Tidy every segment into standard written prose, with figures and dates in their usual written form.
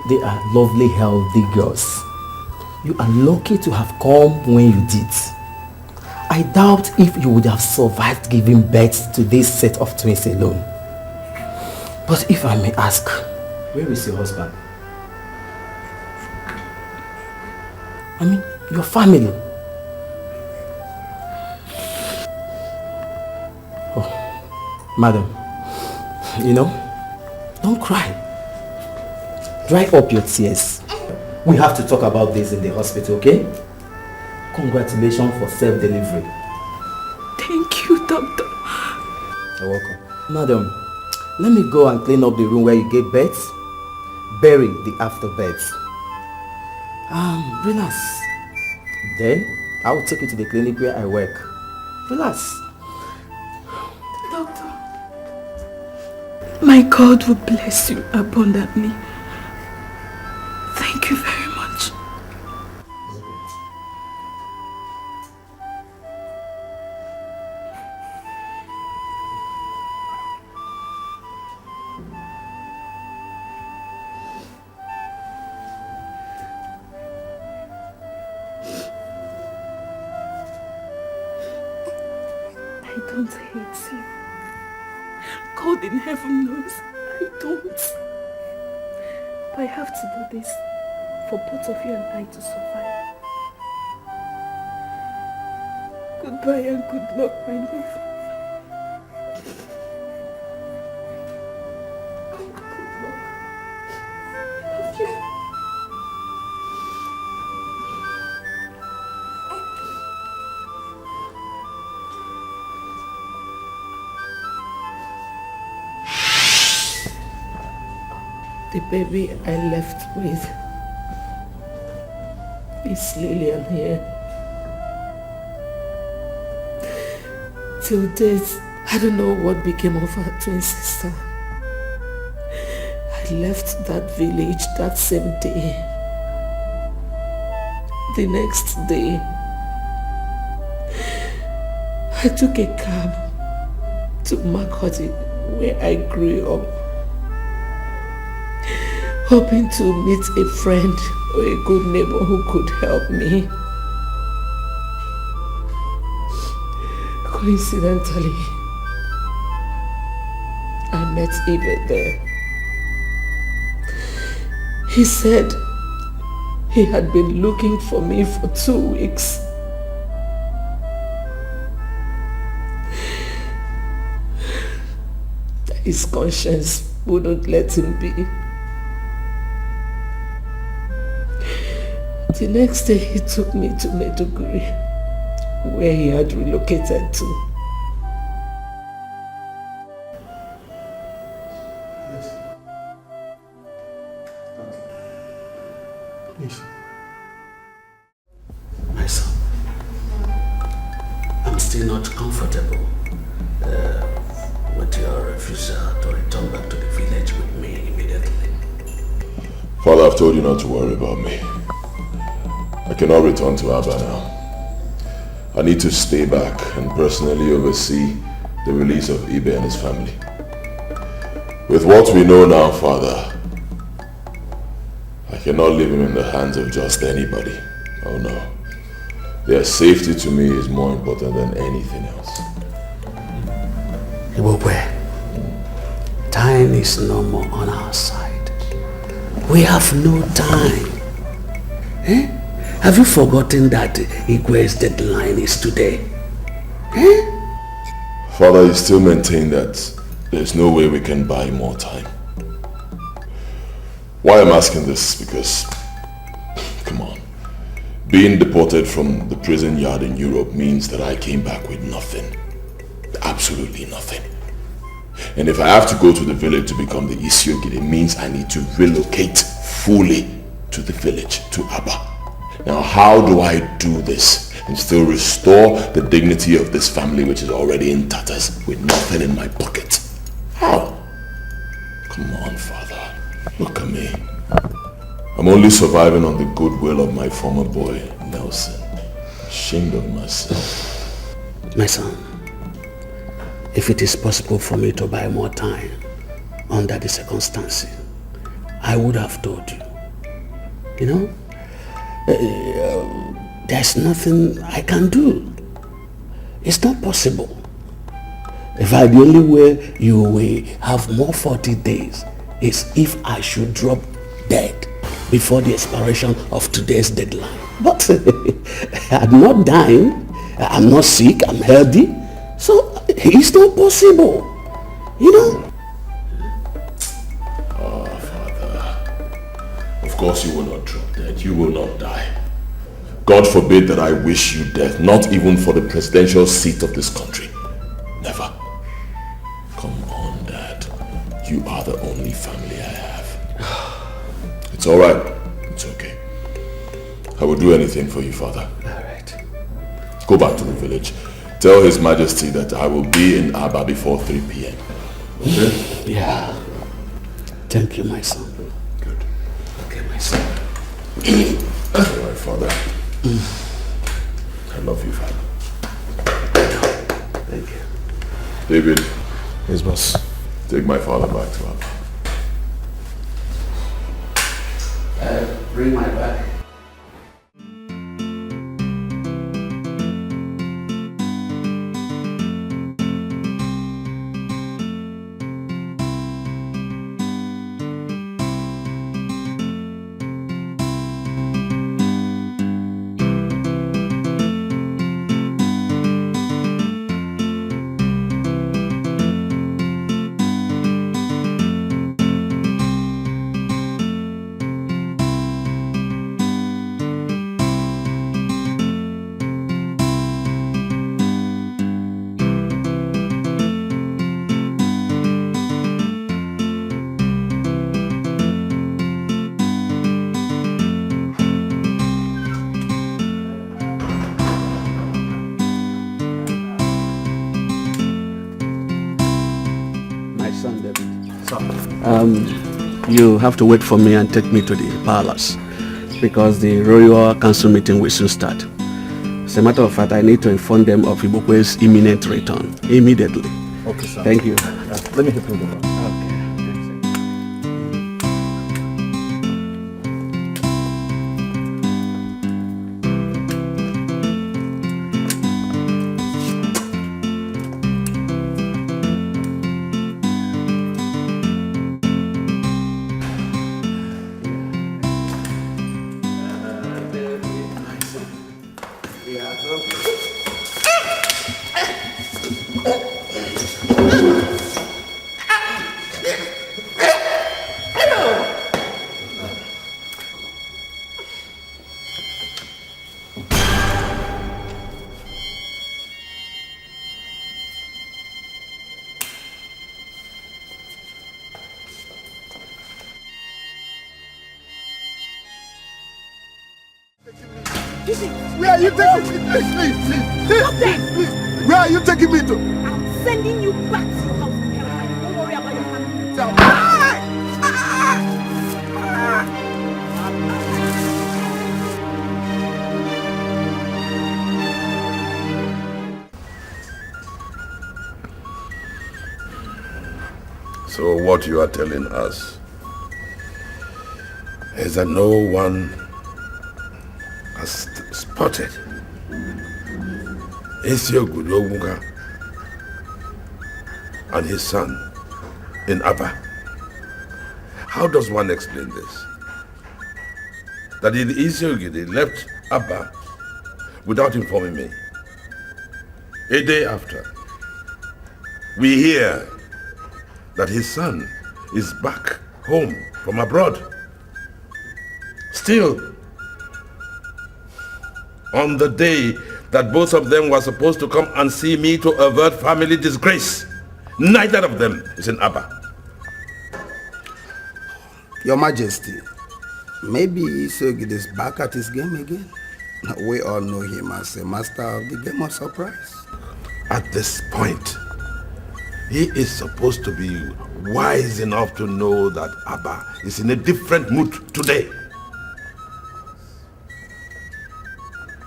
They are lovely, healthy girls. You are lucky to have come when you did. I doubt if you would have survived giving birth to this set of twins alone. But if I may ask, where is your husband? I mean, your family. Oh, madam, don't cry. Dry up your tears. We have to talk about this in the hospital, okay? Congratulations for self-delivery. Thank you, doctor. You're welcome. Madam, let me go and clean up the room where you gave birth. Bury the afterbirth. Relax. Then, I will take you to the clinic where I work. Relax. Doctor, my God will bless you abundantly. Thank you very much. I don't hate you. God in heaven knows I don't. But I have to do this for both of you and I to survive. Goodbye and good luck, my love. Good luck. Love you. The baby I left with is Lillian here. Till date, I don't know what became of her twin sister. I left that village that same day. The next day, I took a cab to Makoti, where I grew up, hoping to meet a friend or a good neighbor who could help me. Coincidentally, I met Ibe there. He said he had been looking for me for 2 weeks. His conscience wouldn't let him be. The next day he took me to Maiduguri, where he had relocated to. Please. My son, I'm still not comfortable with your refusal to return back to the village with me immediately. Father, I've told you not to worry about me. I cannot return to Abba now. I need to stay back and personally oversee the release of Ibe and his family. With what we know now, Father, I cannot leave him in the hands of just anybody. Oh no. Their safety to me is more important than anything else. Ibokwe, time is no more on our side. We have no time. Eh? Have you forgotten that Igwe's deadline is today? Eh? Father, you still maintain that there's no way we can buy more time. Why I'm asking this is because, come on, being deported from the prison yard in Europe means that I came back with nothing. Absolutely nothing. And if I have to go to the village to become the Isiogid, it means I need to relocate fully to the village, to Abba. Now, how do I do this and still restore the dignity of this family which is already in tatters with nothing in my pocket? How? Come on, Father. Look at me. I'm only surviving on the goodwill of my former boy, Nelson. Ashamed of myself. My son, if it is possible for me to buy more time under the circumstances, I would have told you. You know? There's nothing I can do. It's not possible. In fact, the only way you will have more 40 days is if I should drop dead before the expiration of today's deadline. But I'm not dying, I'm not sick, I'm healthy, so it's not possible, you know? Oh, Father, of course you will not drop dead, you will not die. God forbid that I wish you death, not even for the presidential seat of this country. Never. Come on, Dad. You are the only family I have. It's all right. It's okay. I will do anything for you, Father. All right. Go back to the village. Tell His Majesty that I will be in Aba before 3 p.m. Okay? Yeah. Thank you, my son. Good. Okay, my son. All right, Father. I love you, Father. Thank you. David, Yes, boss. take my father back to Aba. Bring my bag. You have to wait for me and take me to the palace because the royal council meeting will soon start. As a matter of fact, I need to inform them of Ibukwe's imminent return immediately. Okay, sir. Thank you. Let me help you go back. Where are you taking me? Please. Where are you taking me to? I'm sending you back to your house. Don't worry about your family. So what you are telling us is that no one has spotted Seer of Okuno and his son in Aba. How does one explain this? That Seer of Okuno left Aba without informing me. A day after, we hear that his son is back home from abroad. Still, on the day that both of them were supposed to come and see me to avert family disgrace, neither of them is in Aba. Your Majesty, maybe Seer of Okuno is back at his game again. We all know him as a master of the game of surprise. At this point, he is supposed to be wise enough to know that Aba is in a different mood today.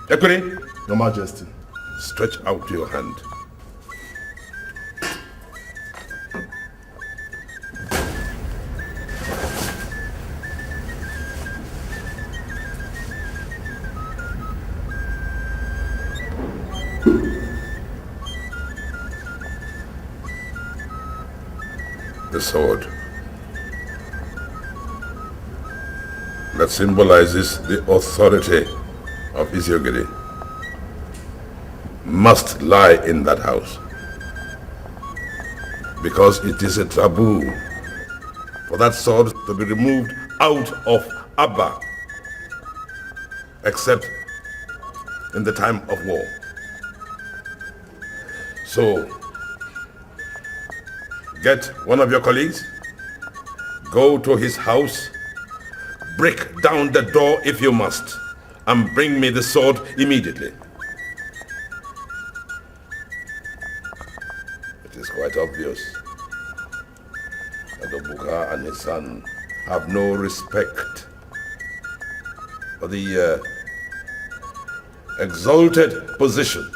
Ekuri, Your Majesty. stretch out your hand. the sword that symbolizes the authority of Isiogidi must lie in that house, because it is a taboo for that sword to be removed out of Abba except in the time of war. So get one of your colleagues, go to his house, break down the door if you must, and bring me the sword immediately. It is quite obvious that Obuka and his son have no respect for the exalted position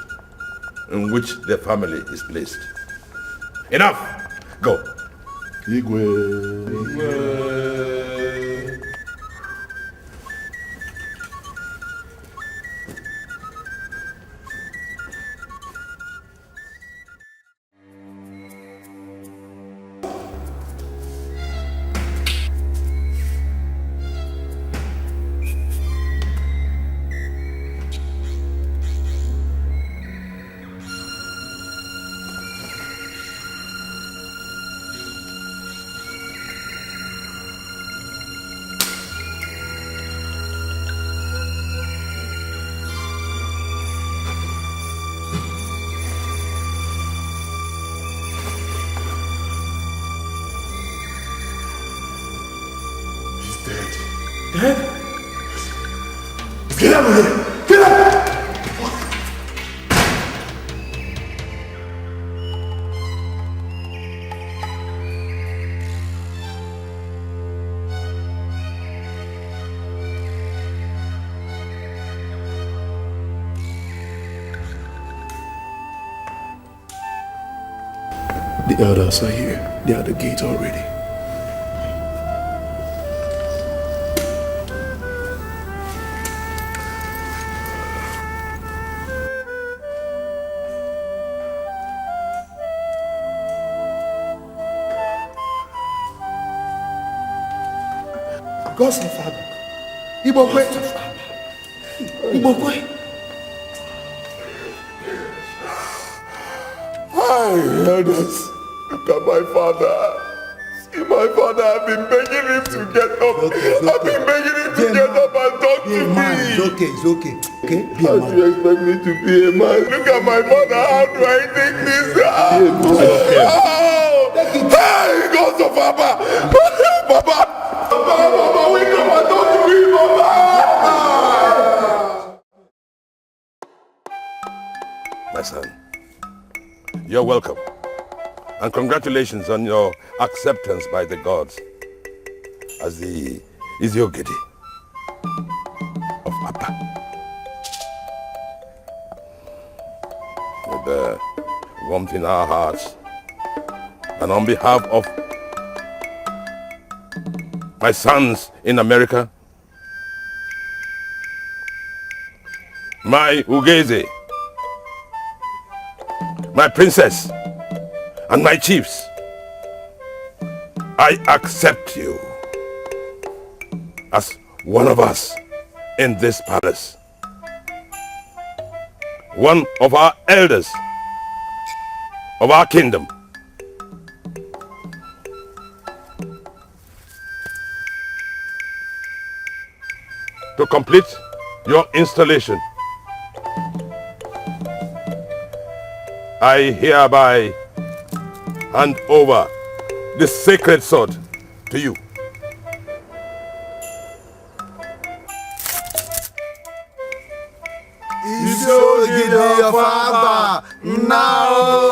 in which their family is placed. Enough! Go! Igwe. Dead? Get out of here! Get out! The elders are here. They are at the gate already. God's father. Ibokwe. Ibokwe. Hi, elders. Look at my father. See my father, I've been begging him to get up. I've been begging him to get up and talk to me. It's okay, it's okay. Okay? Be a How man. do you expect me to be a man? Look at my father, how do I take this? Hey, God of Papa! Papa! Papa, wake up and talk to me, Papa! My son, you're welcome. And congratulations on your acceptance by the gods as the Isiogidi of Abba. With the warmth in our hearts, and on behalf of my sons in America, my Ugeze, my princess, and my chiefs, I accept you as one of us in this palace, one of our elders of our kingdom. To complete your installation, I hereby hand over the sacred sword to you. Isiogidi of Abba now.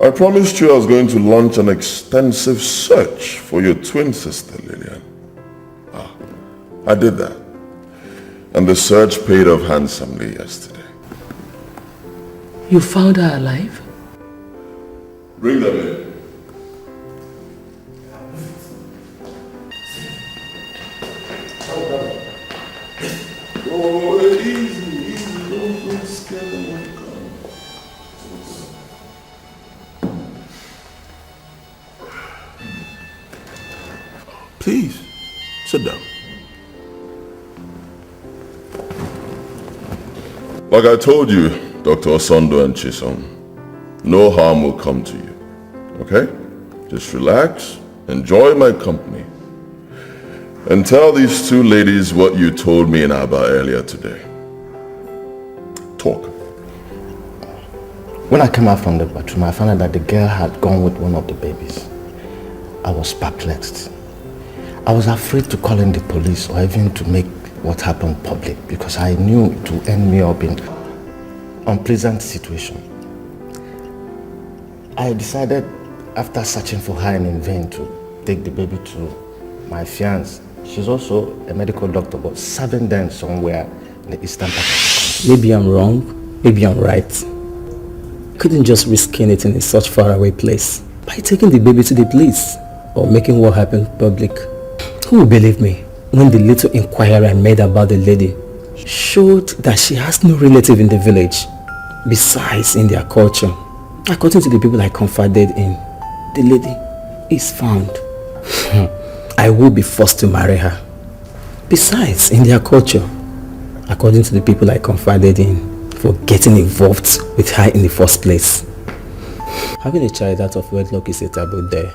I promised you I was going to launch an extensive search for your twin sister, Lillian. I did that. And the search paid off handsomely yesterday. You found her alive? Bring them in. Oh, Please, sit down. Like I told you, Dr. Osondo and Chisom, no harm will come to you, okay? Just relax, enjoy my company, and tell these two ladies what you told me in Aba earlier today. Talk. When I came out from the bathroom, I found out that the girl had gone with one of the babies. I was perplexed. I was afraid to call in the police or even to make what happened public because I knew it would end me up in an unpleasant situation. I decided, after searching for her in vain, to take the baby to my fiancée. She's also a medical doctor, but serving them somewhere in the eastern part of the country. Maybe I'm wrong, maybe I'm right. Couldn't just risk anything in such faraway place by taking the baby to the police or making what happened public. Who will believe me when the little inquiry I made about the lady showed that she has no relative in the village? Besides, in their culture, according to the people I confided in, the lady is found. I will be forced to marry her. Besides, in their culture, according to the people I confided in, for getting involved with her in the first place. Having a child out of wedlock is a taboo there.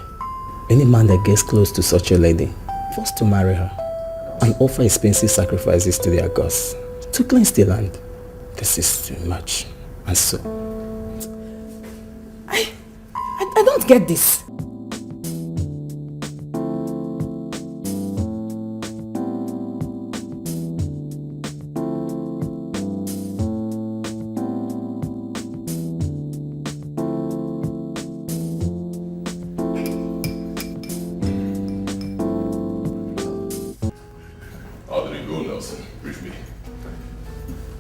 Any man that gets close to such a lady, forced to marry her and offer expensive sacrifices to their gods to cleanse the land. This is too much. And so... I don't get this.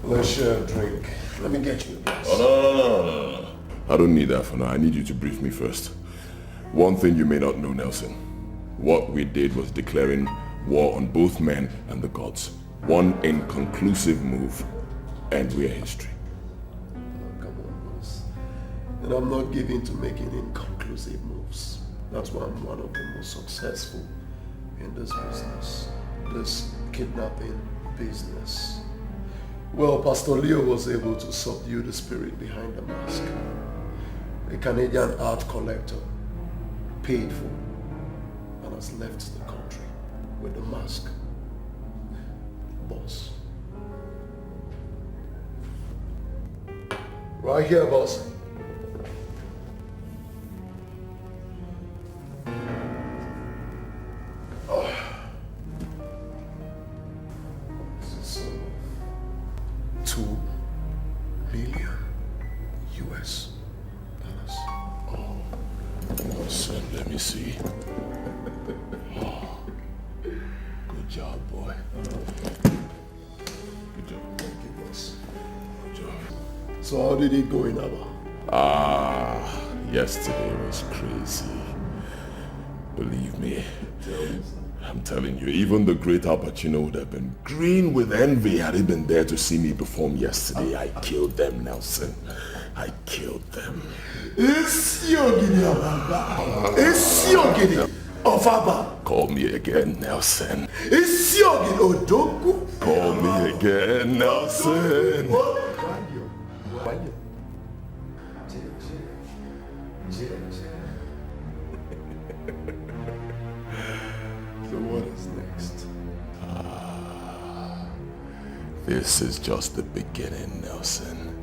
Let's share a drink. Let me get you a glass. Oh, no. I don't need that for now. I need you to brief me first. One thing you may not know, Nelson. What we did was declaring war on both men and the gods. One inconclusive move, and we're history. Oh, come on, boss. And I'm not given to making inconclusive moves. That's why I'm one of the most successful in this business. This kidnapping business. Well, Pastor Leo was able to subdue the spirit behind the mask. A Canadian art collector, paid for, and has left the country with the mask. Boss. Right here, boss. $2 million US. Oh, son, let me see. Oh, good job, boy. Good job. Thank you, boss. Good job. So how did it go in Aba? Yesterday was crazy. Believe me. I'm telling you, even the great Al Pacino would have been green with envy had he been there to see me perform yesterday. I killed them, Nelson. I killed them. It's your giddy of Aba. It's your giddy of Aba. Call me again, Nelson. It's your giddy Odoku. Call me again, Nelson. So what is next? This is just the beginning, Nelson.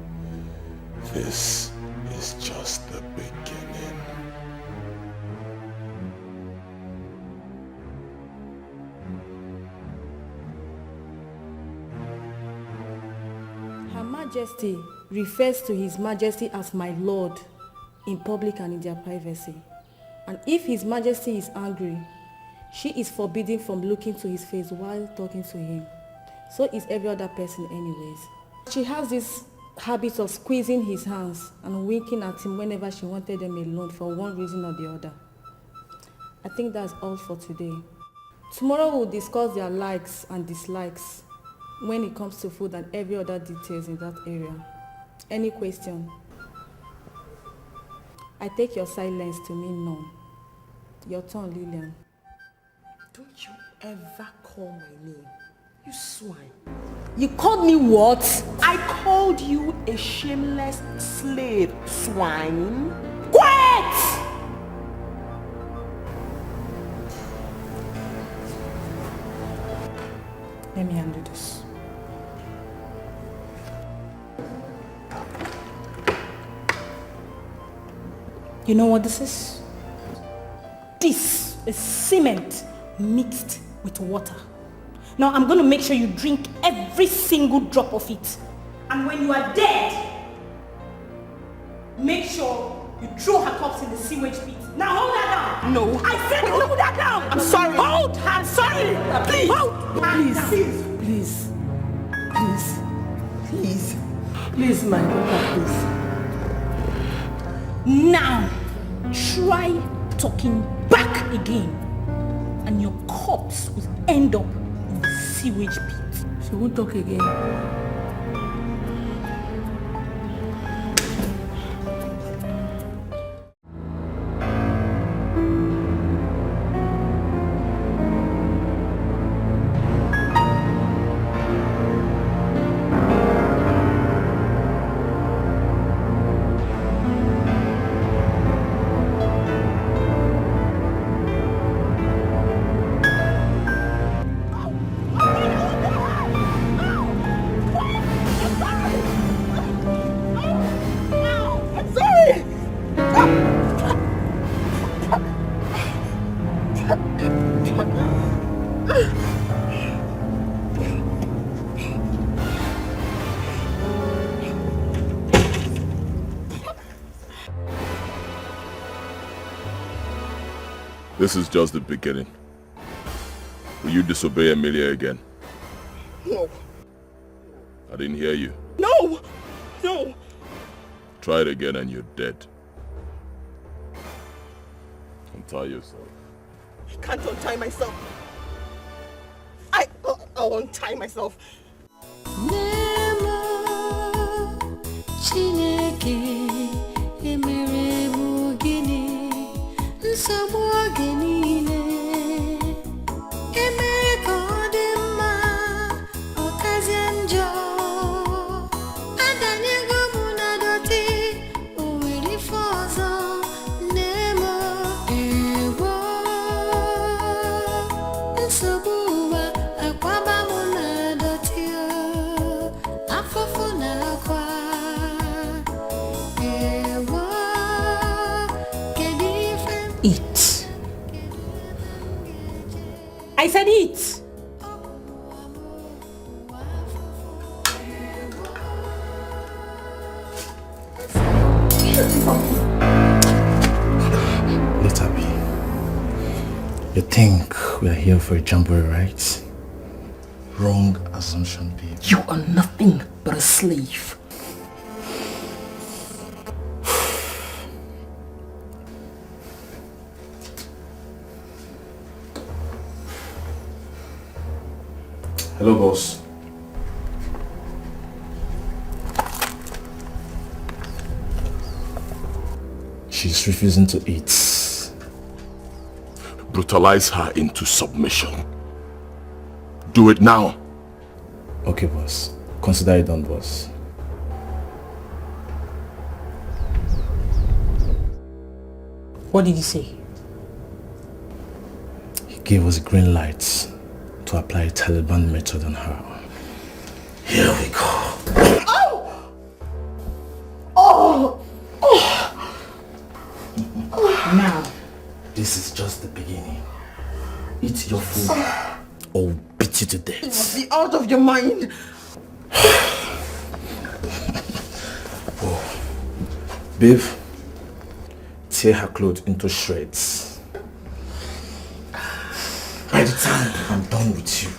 This is just the beginning. Her Majesty refers to His Majesty as my Lord in public and in their privacy. And if His Majesty is angry, she is forbidden from looking to his face while talking to him. So is every other person anyways. She has this habit of squeezing his hands and winking at him whenever she wanted them alone for one reason or the other. I think that's all for today. Tomorrow we'll discuss their likes and dislikes when it comes to food and every other details in that area. Any question? I take your silence to mean none. Your turn, Lillian. Don't you ever call my name. You swine. You called me what? I called you a shameless slave, swine. Quiet! Let me undo this. You know what this is? This is cement mixed with water. Now I'm going to make sure you drink every single drop of it. And when you are dead, make sure you throw her corpse in the sewage pit. Now hold her down. No. I said hold her down. I'm sorry. Hold her. I'm sorry. Please. Hold. Please. Please. Please, my daughter, please. Now, try talking back again. And your corpse will end up in the sewage pit. She won't talk again. This is just the beginning. Will you disobey Emilia again? No. I didn't hear you. No! No! Try it again and you're dead. Untie yourself. I can't untie myself. I'll untie myself. Eat. I said eat. Let her be. You think we are here for a jamboree, right? Wrong assumption, babe. You are nothing but a slave. Hello, boss. She's refusing to eat. Brutalize her into submission. Do it now. Okay, boss. Consider it done, boss. What did he say? He gave us a green light to apply a Taliban method on her. Here we go. Oh! Oh! Oh! Now. This is just the beginning. Eat your food or we'll beat you to death. You must be out of your mind. Oh. Babe, tear her clothes into shreds. By the time I'm done with you,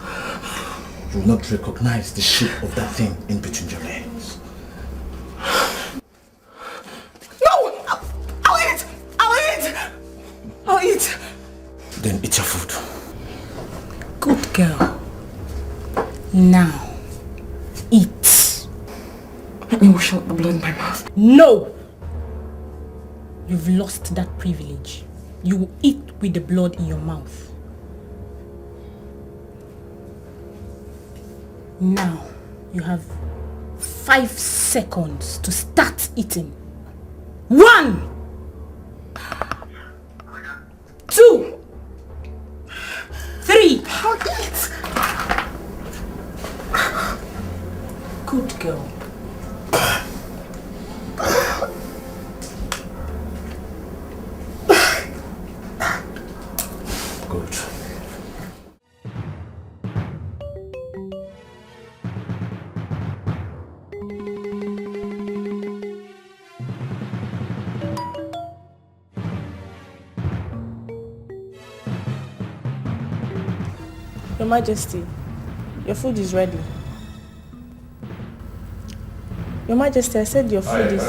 you will not recognize the shape of that thing in between your legs. No! I'll eat! I'll eat! I'll eat! Then eat your food. Good girl. Now, eat. Let me wash out the blood in my mouth. No! You've lost that privilege. You will eat with the blood in your mouth. Now, you have 5 seconds to start eating. 1, 2, 3. Good girl. Good. Your Majesty, your food is ready. Your Majesty, I said your food is...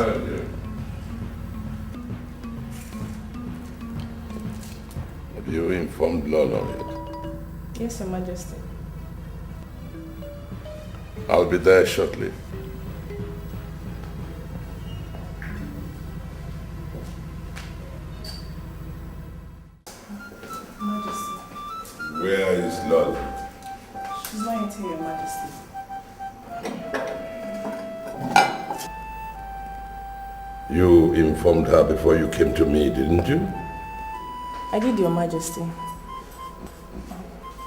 Have you informed Lolo yet? Yes, Your Majesty. I'll be there shortly. Majesty. Where is Lolo? She's not yet here, Your Majesty. You informed her before you came to me, didn't you? I did, Your Majesty.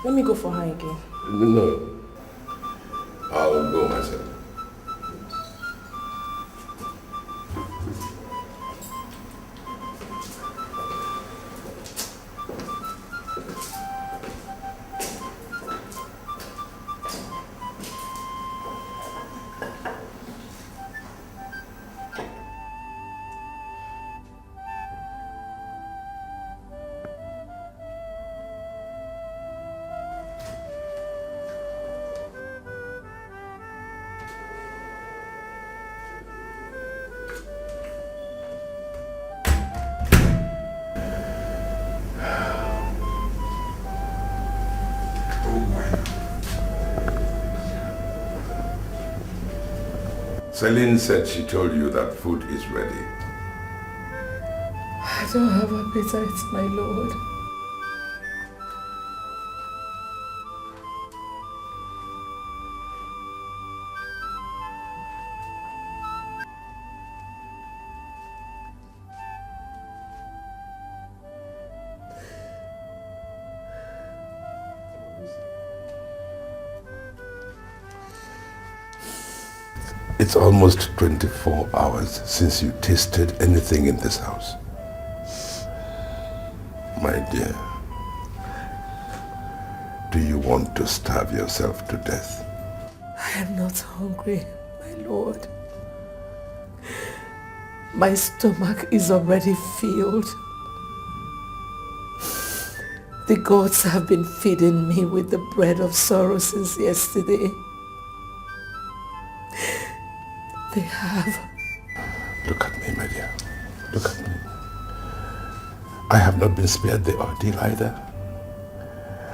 Let me go for her again. No. I'll go myself. Celine said she told you that food is ready. I don't have appetite, my lord. It's almost 24 hours since you tasted anything in this house. My dear, do you want to starve yourself to death? I am not hungry, my lord. My stomach is already filled. The gods have been feeding me with the bread of sorrow since yesterday. They have. Look at me, my dear. Look at me. I have not been spared the ordeal either.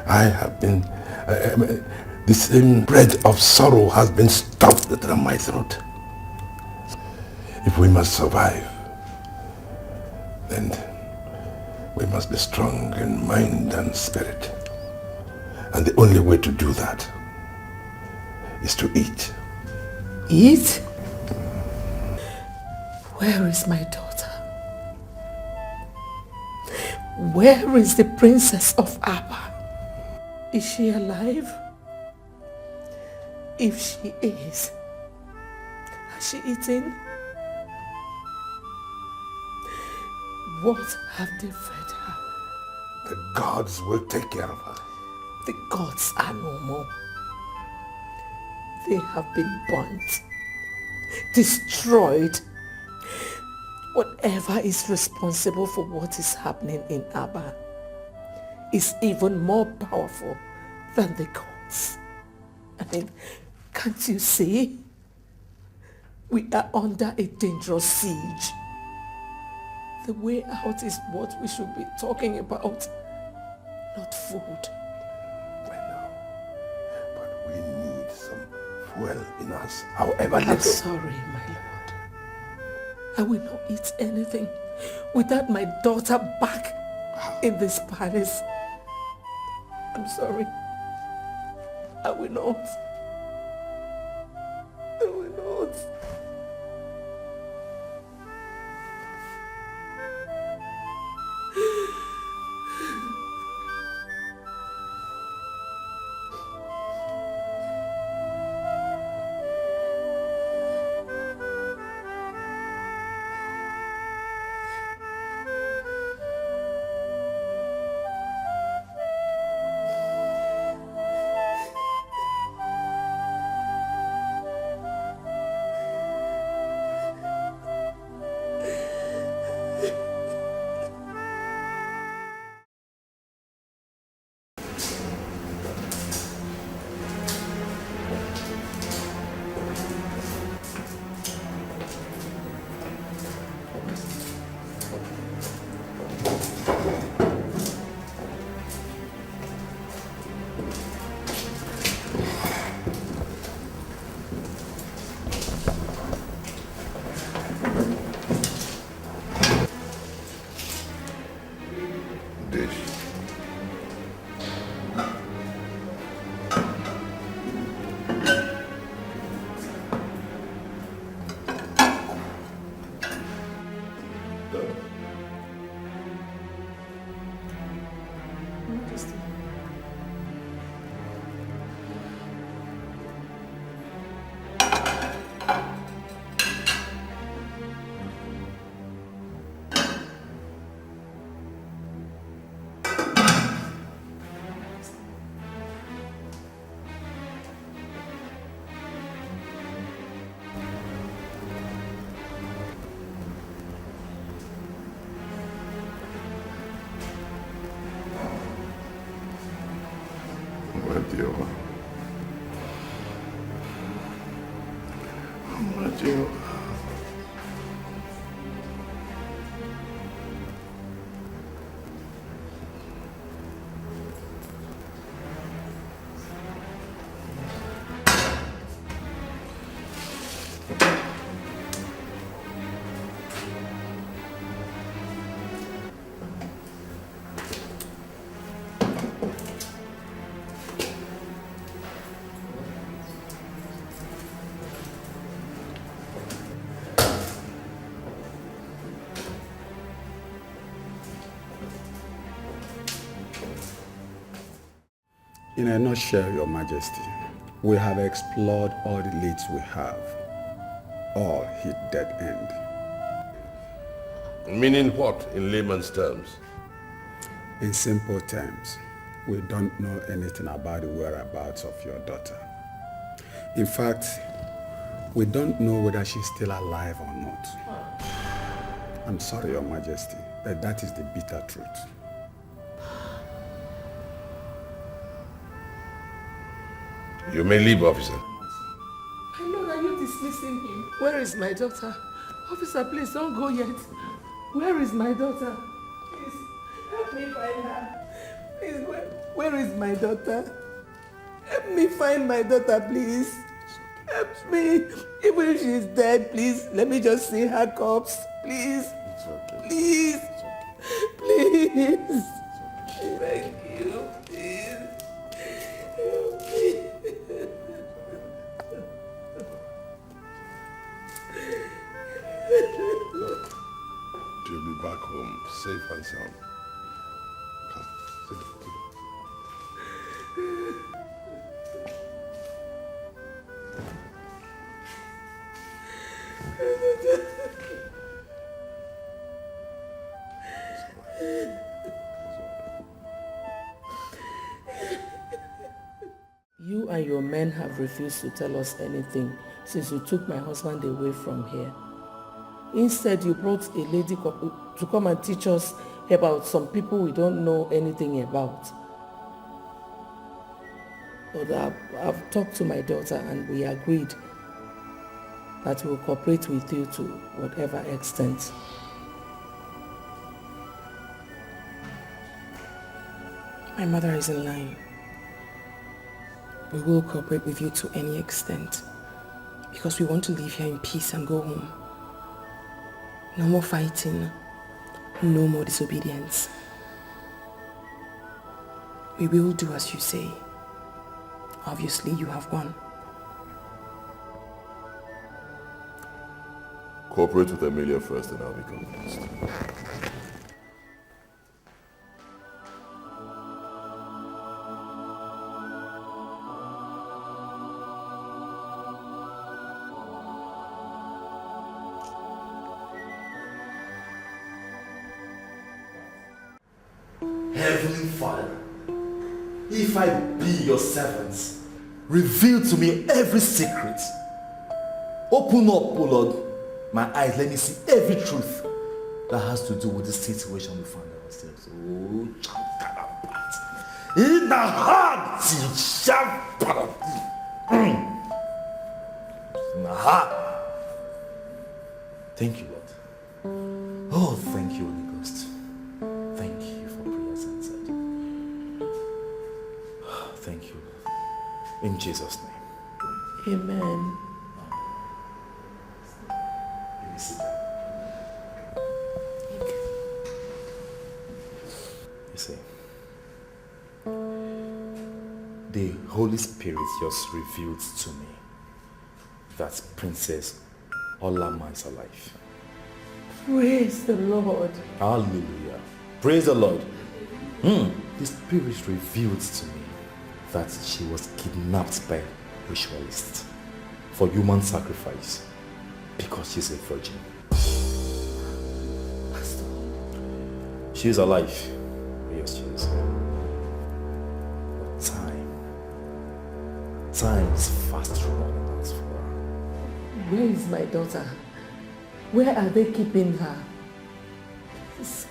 I have been... the same bread of sorrow has been stuffed down my throat. If we must survive, then we must be strong in mind and spirit. And the only way to do that is to eat. Eat? Where is my daughter? Where is the princess of Abba? Is she alive? If she is, has she eaten? What have they fed her? The gods will take care of her. The gods are no more. They have been burnt, destroyed. Whatever is responsible for what is happening in Abba is even more powerful than the gods. I mean, can't you see? We are under a dangerous siege. The way out is what we should be talking about, not food. I know, but we need some fuel in us, however little. I'm sorry, my lord. I will not eat anything without my daughter back in this palace. I'm sorry. I will not. Majesty. In a nutshell, Your Majesty, we have explored all the leads we have. All hit dead end. Meaning what, in layman's terms? In simple terms, we don't know anything about the whereabouts of your daughter. In fact, we don't know whether she's still alive or not. I'm sorry, Your Majesty, but that is the bitter truth. You may leave, officer. I know that you're dismissing him. Where is my daughter? Officer, please don't go yet. Where is my daughter? Please, help me find her. Please, where is my daughter? Help me find my daughter, please. Help me. Even if she's dead, please, let me just see her corpse. Please. It's okay. Please. Please. Thank you. Please. Help me. You'll be back home, safe and sound. Come, sit down. You and your men have refused to tell us anything since you took my husband away from here. Instead, you brought a lady to come and teach us about some people we don't know anything about. But I've talked to my daughter and we agreed that we'll cooperate with you to whatever extent. My mother is in line. We will cooperate with you to any extent because we want to live here in peace and go home. No more fighting, no more disobedience. We will do as you say. Obviously, you have won. Cooperate with Emilia first and I'll be convinced. Heavenly Father, if I be your servant, reveal to me every secret. Open up, O Lord, my eyes, let me see every truth that has to do with the situation we find ourselves. Oh, Chankarapat. In the heart, in the heart. Thank you, Lord. Oh, thank you, Holy Ghost. Thank you for prayers answered. Thank you. In Jesus' name. Amen. Let me sit down. You see, the Holy Spirit just revealed to me that Princess Olama is alive. Praise the Lord. Hallelujah. Praise the Lord. The spirit revealed to me that she was kidnapped by ritualists for human sacrifice because she's a virgin. Pastor. She is alive. Yes, she is. But time is fast running out for her. Where is my daughter? Where are they keeping her? Please.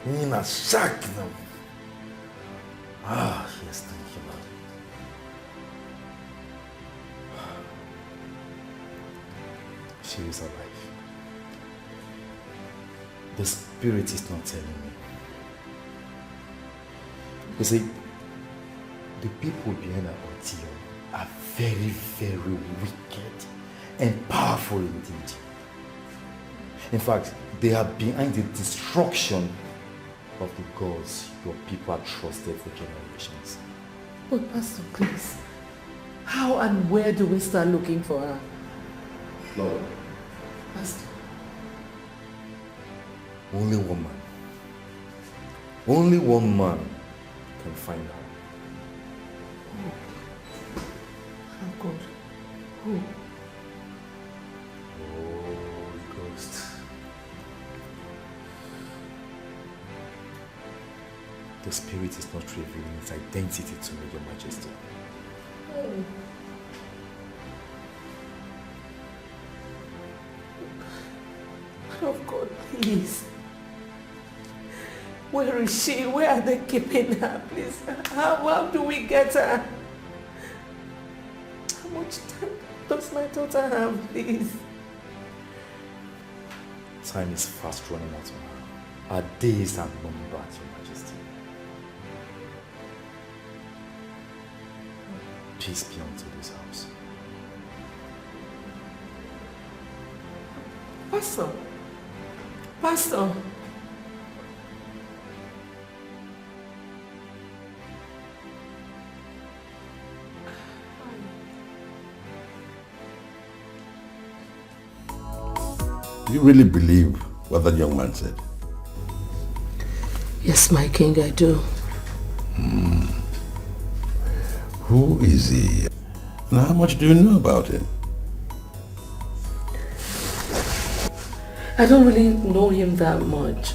Nina Shaknam. Yes, thank you, Lord. She is alive. The spirit is not telling me. You see, the people behind our ordeal are very, very wicked and powerful indeed. In fact, they are behind the destruction of the gods your people have trusted for generations. But Pastor, please, how and where do we start looking for her? Lord, Pastor. only one man can find her. Oh God. Who? Holy Ghost. The spirit is not revealing its identity to me, Your Majesty. Man of God, please. Where is she? Where are they keeping her, please? How do we get her? How much time does my daughter have, please? Time is fast running out on her. Our days are numbered, Your Majesty. Peace be unto this house. Pastor. Pastor. Do you really believe what that young man said? Yes, my king, I do. Who is he? And how much do you know about him? I don't really know him that much,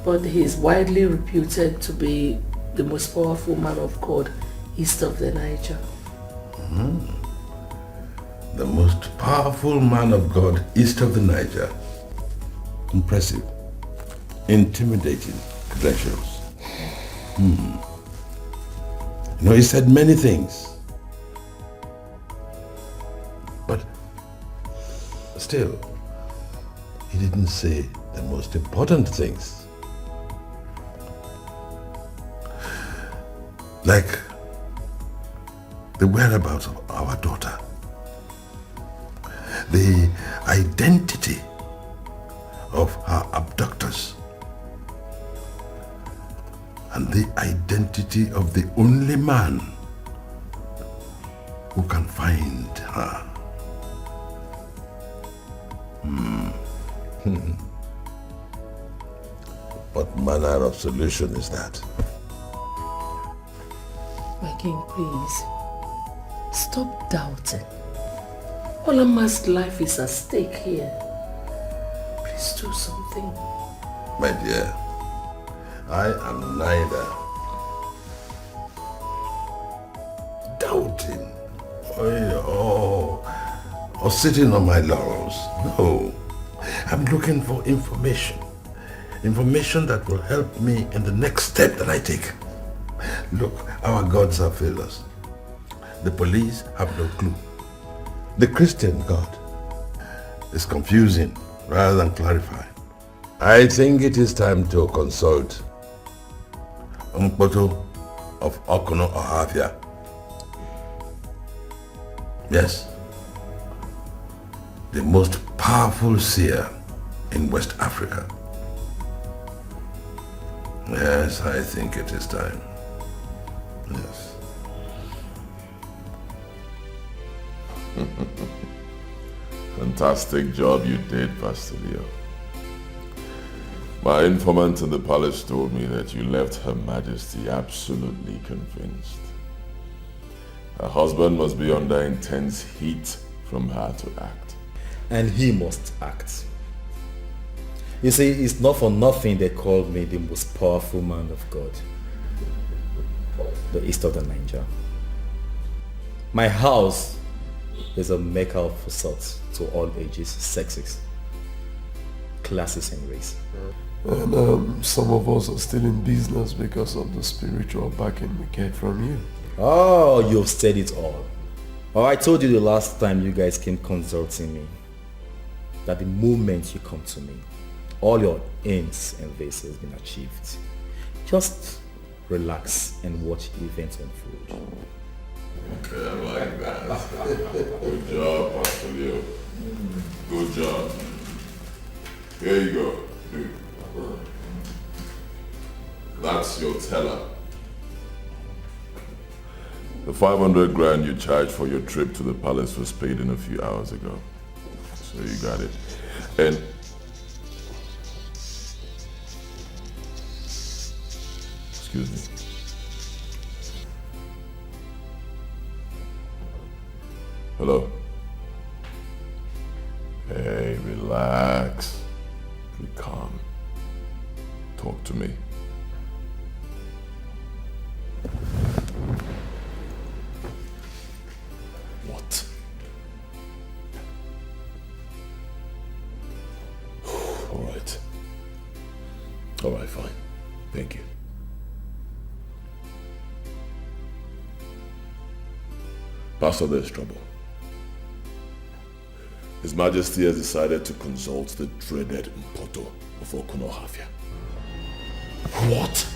but he's widely reputed to be the most powerful man of God east of the Niger. The most powerful man of God east of the Niger. Impressive. Intimidating credentials. You know, he said many things. But still, he didn't say the most important things. Like the whereabouts of our daughter. The identity of her abductors. And the identity of the only man who can find her. What manner of solution is that? My king, please, stop doubting. Olama's life is at stake here. Please do something. My dear, I am neither doubting or sitting on my laurels. No, I'm looking for information. Information that will help me in the next step that I take. Look, our gods have failed us. The police have no clue. The Christian God is confusing rather than clarifying. I think it is time to consult Seer of Okuno or Hafia. Yes, the most powerful seer in West Africa. Yes, I think it is time. Yes. Fantastic job you did, Pastor Leo. My informant in the palace told me that you left Her Majesty absolutely convinced. Her husband must be under intense heat from her to act. And he must act. You see, it's not for nothing they called me the most powerful man of God. The east of the Naija. My house is a mecca of sorts to all ages, sexes, classes and race. And some of us are still in business because of the spiritual backing we get from you. Oh, you've said it all. Oh, I told you the last time you guys came consulting me that the moment you come to me, all your aims and this has been achieved. Just relax and watch events unfold. Okay, I like that. Good job, Pastor Leo. Good job. Here you go. That's your teller. The 500 grand you charged for your trip to the palace was paid in a few hours ago. So you got it. And excuse me. Hello? Hey, relax. Be calm. Talk to me. What? Alright. Alright, fine. Thank you. Pastor, there's trouble. His Majesty has decided to consult the dreaded Mpoto of Okuno Hafia. What?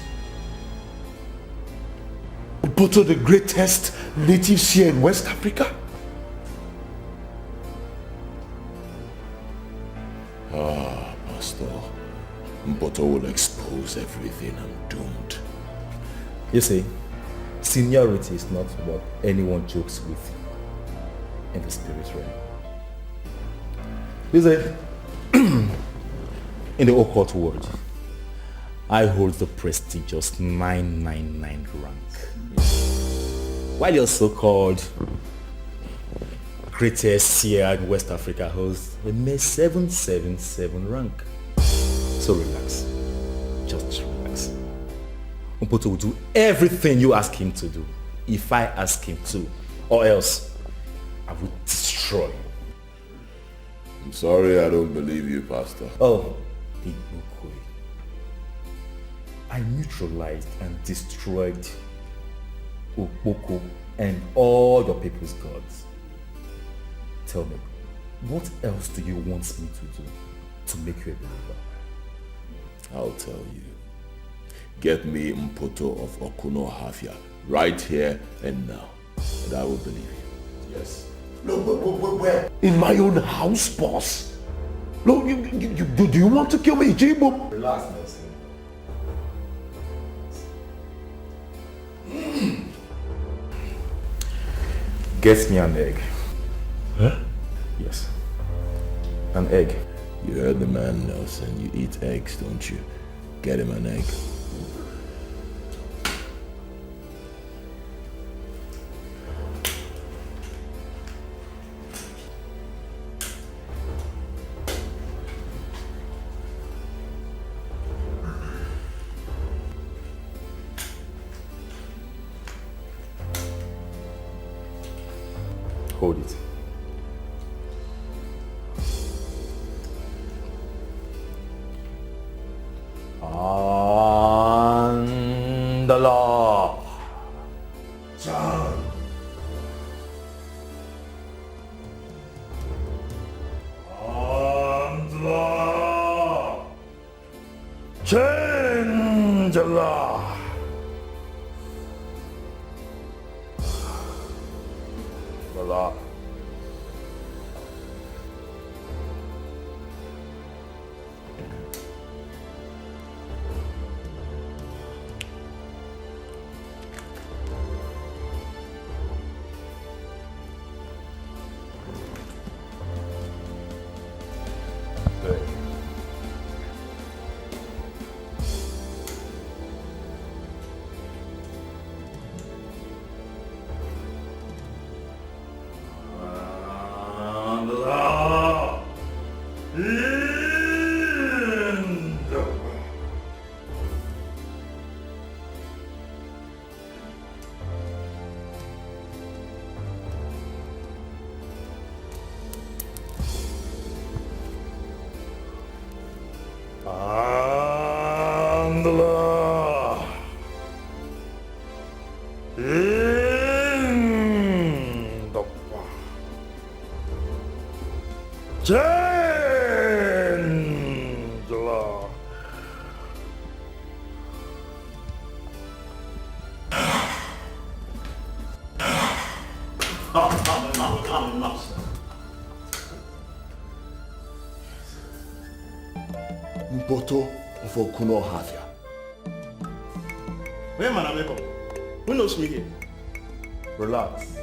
Mpoto, the greatest native seer in West Africa? Ah, Pastor. Mpoto will expose everything. I'm doomed. You see, seniority is not what anyone jokes with in the spirit realm. You see, in the occult world, I hold the prestigious 999 rank. While your so-called greatest seer in West Africa holds a mere 777 rank. So relax. Just relax. Mpoto will do everything you ask him to do, if I ask him to, or else I will destroy him. I'm sorry I don't believe you, Pastor. Oh, Big Bukwe. I neutralized and destroyed Okpoko and all your people's gods. Tell me, what else do you want me to do to make you a believer? I'll tell you. Get me Mpoto of Okuno Hafia right here and now, and I will believe you. Yes. No, where? In my own house, boss? No, do you want to kill me, Jibo? Relax, Nelson. Get me an egg. Huh? Yes. An egg. You heard the man, Nelson. You eat eggs, don't you? Get him an egg. Hold it. And the law. John. And the law. Change the law. The law. Chandler. In the Chandler. Mpoto of Okuno Havia. Where man am I from? Who knows me here? Relax.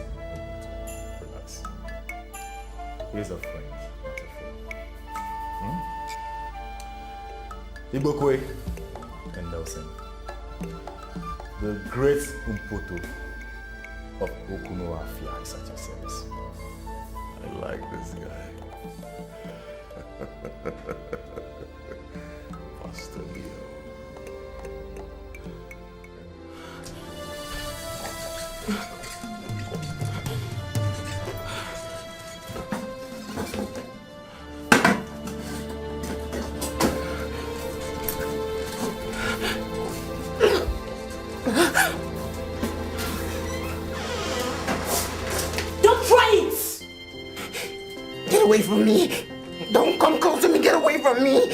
Relax. He's a friend, not a foe. Ibokwe and Nelson. The great Mpoto of Okuno Havia is at your service. I like this guy. Pastor Leo. Don't try it! Get away from me! Don't come close to me! Get away from me!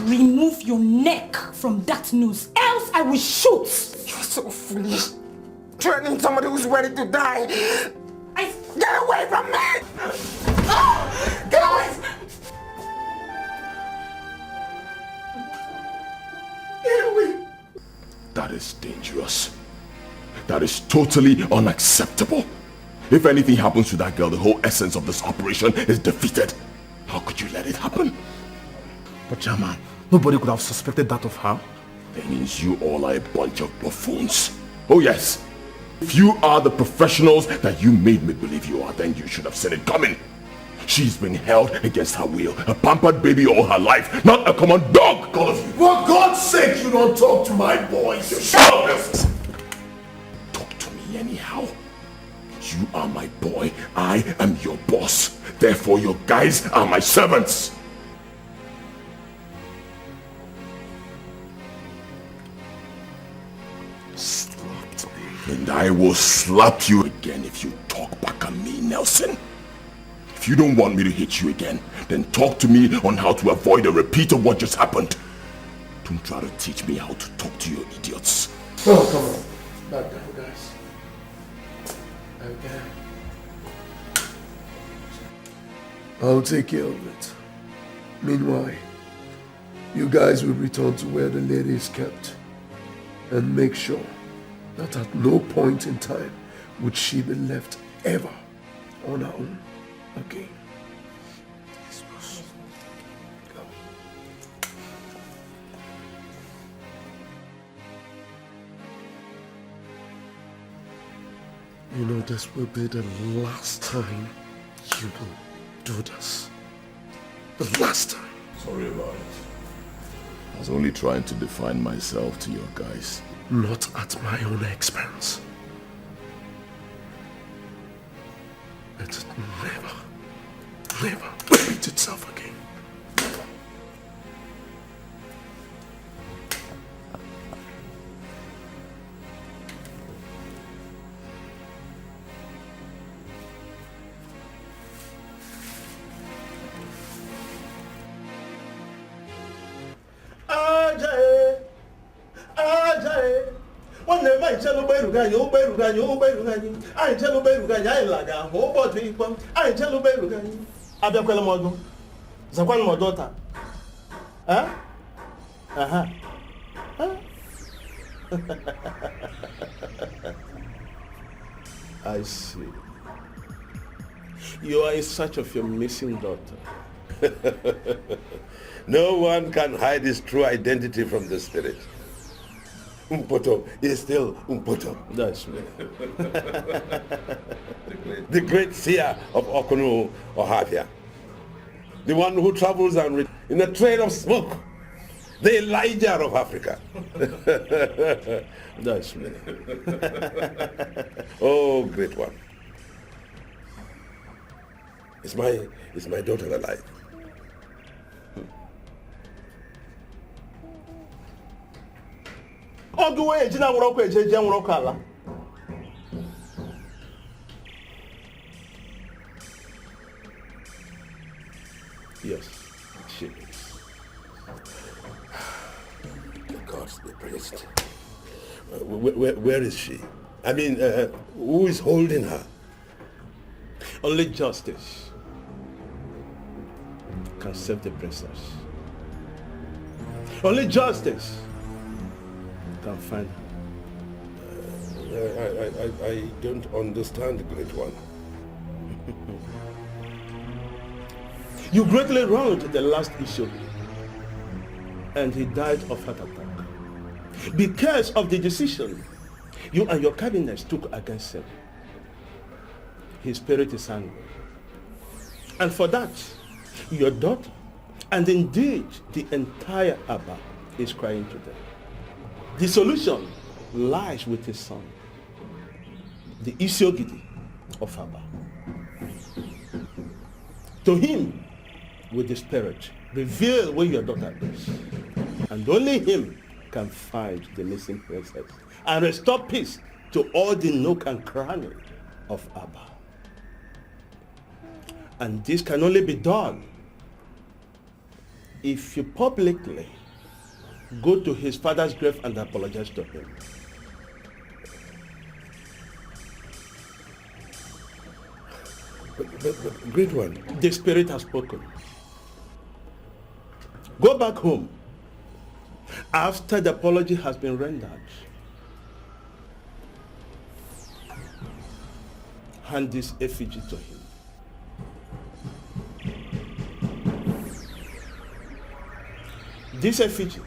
Remove your neck from that noose, else I will shoot! You're so foolish. Threatening somebody who's ready to die. Get away from me! Get away! Get away! That is dangerous. That is totally unacceptable. If anything happens to that girl, the whole essence of this operation is defeated. How could you let it happen? But Chairman, nobody could have suspected that of her. That means you all are a bunch of buffoons. Oh yes. If you are the professionals that you made me believe you are, then you should have seen it coming. She's been held against her will, a pampered baby all her life, not a common dog, all of you. For God's sake, you don't talk to my boys. Shut up! Talk to me anyhow. You are my boy, I am your boss. Therefore your guys are my servants. Slapped me. And I will slap you again if you talk back at me, Nelson. If you don't want me to hit you again, then talk to me on how to avoid a repeat of what just happened. Don't try to teach me how to talk to you idiots. Oh, come on. Back down, guys. Okay. I'll take care of it. Meanwhile, you guys will return to where the lady is kept and make sure that at no point in time would she be left ever on her own again. Go. You know, this will be the last time you will do this. The last time. Sorry about it. I was only trying to define myself to your guys. Not at my own expense. It never repeat itself again. I see. You are in search of your missing daughter. No one can hide his true identity from the spirit. Mpoto is still Mpoto. That's me. The great Seer of Okuno or Havia. The one who travels and in a trail of smoke. The Elijah of Africa. That's me. Oh, great one. Is my daughter alive? Yes, she is. The gods be praised. Where is she? I mean, who is holding her? Only justice can save the princess. Only justice can find her. I don't understand, Great One. You greatly wronged the last issue, and he died of heart attack because of the decision you and your cabinet took against him. His spirit is angry, and for that, your daughter, and indeed the entire Abba, is crying to them. The solution lies with his son, the Isiogidi of Abba. To him, with the spirit, reveal where your daughter is. And only him can find the missing princess and restore peace to all the nook and cranny of Abba. And this can only be done if you publicly go to his father's grave and apologize to him. But Great One, the spirit has spoken. Go back home after the apology has been rendered. Hand this effigy to him. This effigy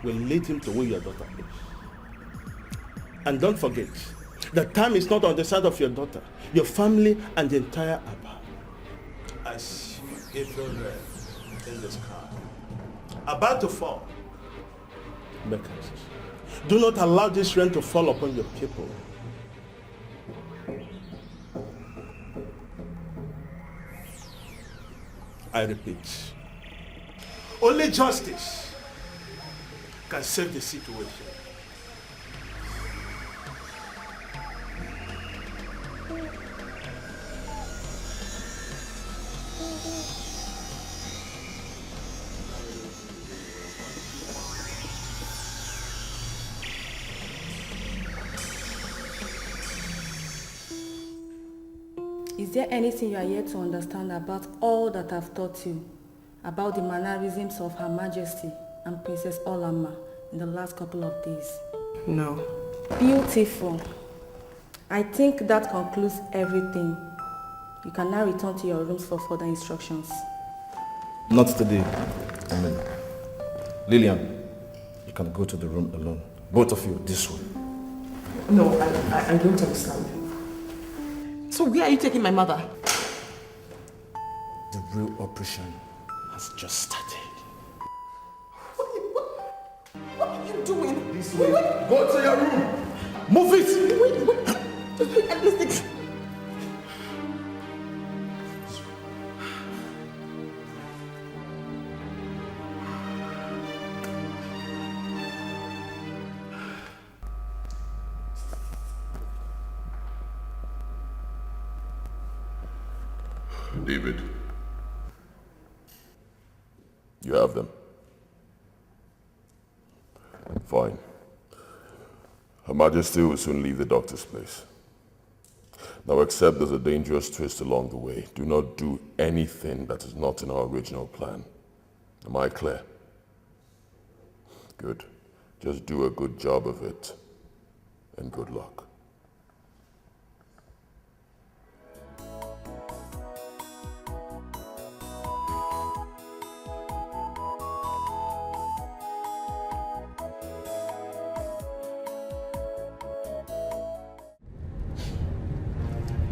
will lead him to where your daughter is. And don't forget, the time is not on the side of your daughter, your family, and the entire Abba. As April red in the sky, about to fall, make haste. Do not allow this rain to fall upon your people. I repeat, only justice can save the situation. Is there anything you are yet to understand about all that I've taught you, about the mannerisms of Her Majesty and Princess Olama in the last couple of days? No. Beautiful. I think that concludes everything. You can now return to your rooms for further instructions. Not today. I mean, Lillian, you can go to the room alone. Both of you, this way. No, I don't understand. So where are you taking my mother? The real operation has just started. What are you doing? This way. Go to your room. Move it. Wait, listen. David, you have them. Fine. Her Majesty will soon leave the doctor's place. Now, except there's a dangerous twist along the way, do not do anything that is not in our original plan. Am I clear? Good. Just do a good job of it, and good luck.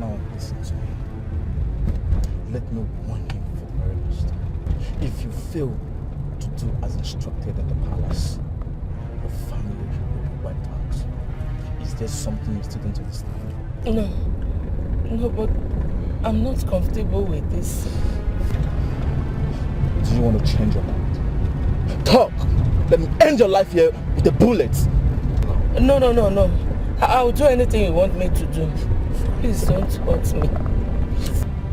Now listen to me. Let me warn you for the very last time. If you fail to do as instructed at the palace, your family will be wiped out. Is there something you still don't understand? No, but I'm not comfortable with this. Do you want to change your mind? Talk! Let me end your life here with a bullet! No. No. I'll do anything you want me to do. Please don't hurt me.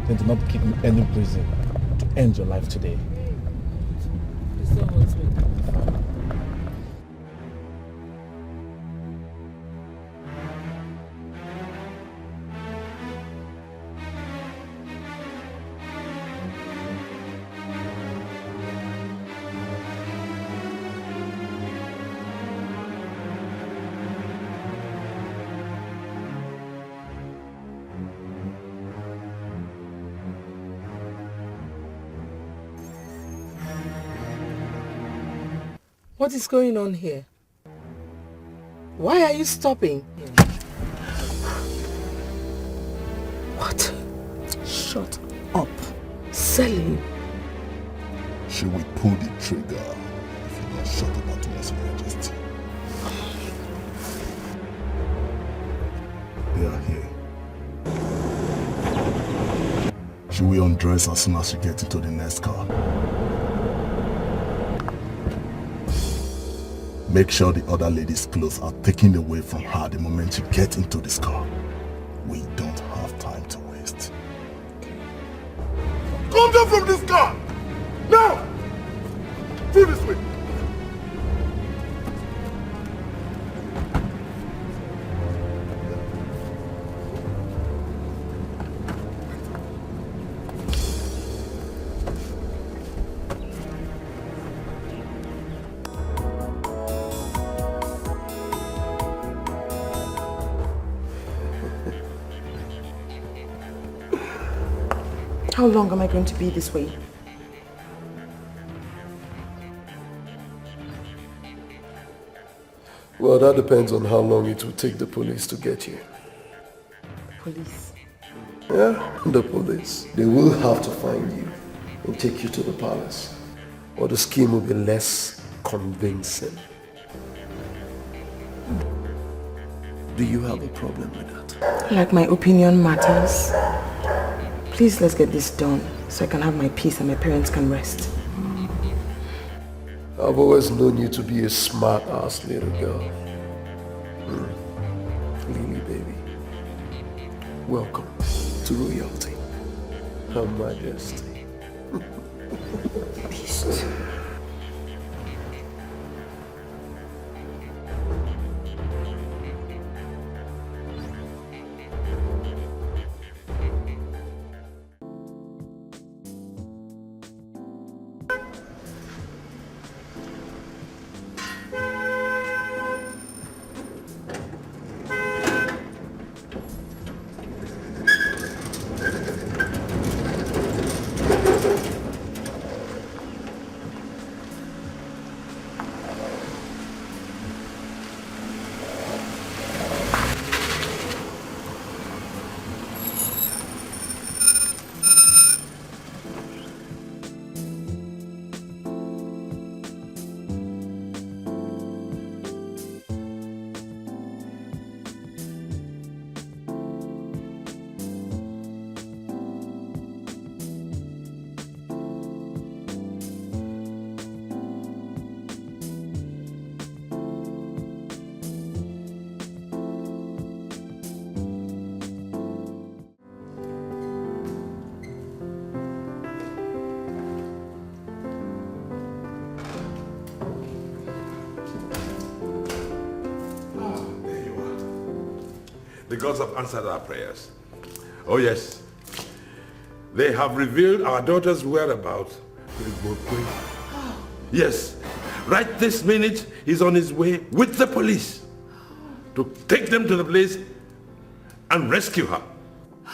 Then do not give me any reason to end your life today. Please don't hurt me. What is going on here? Why are you stopping? What? Shut up. Selim. She will pull the trigger if you don't shut up at once, Your Majesty. They are here. She will undress as soon as she gets into the next car. Make sure the other lady's clothes are taken away from her the moment you get into this car. We don't have time to waste. Come down from this car! Now! Through this way! How long am I going to be this way? Well, that depends on how long it will take the police to get you. Police? Yeah, the police. They will have to find you and take you to the palace, or the scheme will be less convincing. Do you have a problem with that? Like my opinion matters. Please, let's get this done so I can have my peace and my parents can rest. I've always known you to be a smart-ass little girl. Lily, baby. Welcome to royalty. Her Majesty. Peace. The gods have answered our prayers. Oh yes. They have revealed our daughter's whereabouts. Yes. Right this minute, he's on his way with the police to take them to the place and rescue her.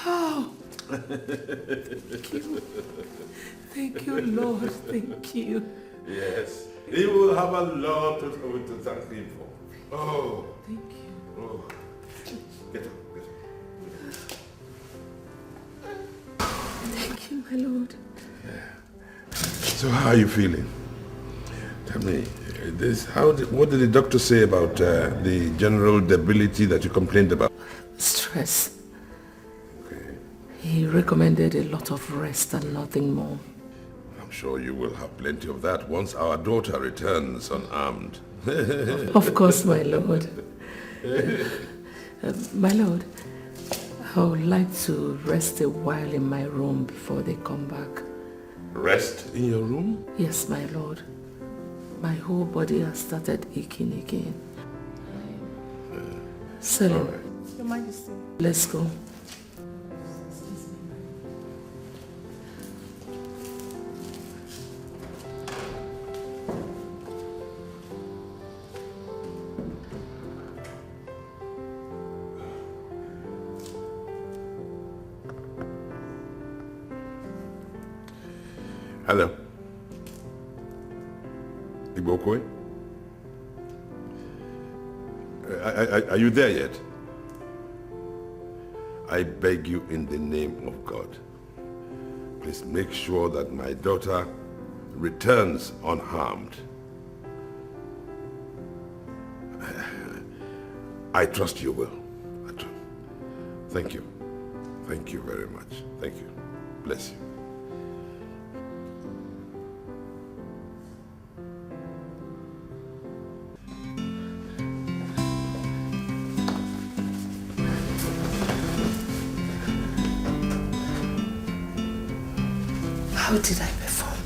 Oh. Thank you. Thank you, Lord. Thank you. Yes. He will have a lot to thank him for. Oh. Thank you. Oh. Get up, Thank you, my Lord. So how are you feeling? Tell me, what did the doctor say about the general debility that you complained about? Stress. Okay. He recommended a lot of rest and nothing more. I'm sure you will have plenty of that once our daughter returns unarmed. Of course, my Lord. My lord, I would like to rest a while in my room before they come back. Rest in your room? Yes, my lord. My whole body has started aching again. Selim, Your Majesty. let's go. Hello. Igbokwe? Are you there yet? I beg you in the name of God, please make sure that my daughter returns unharmed. I trust you will. Thank you. Thank you very much. Thank you. Bless you. How did I perform?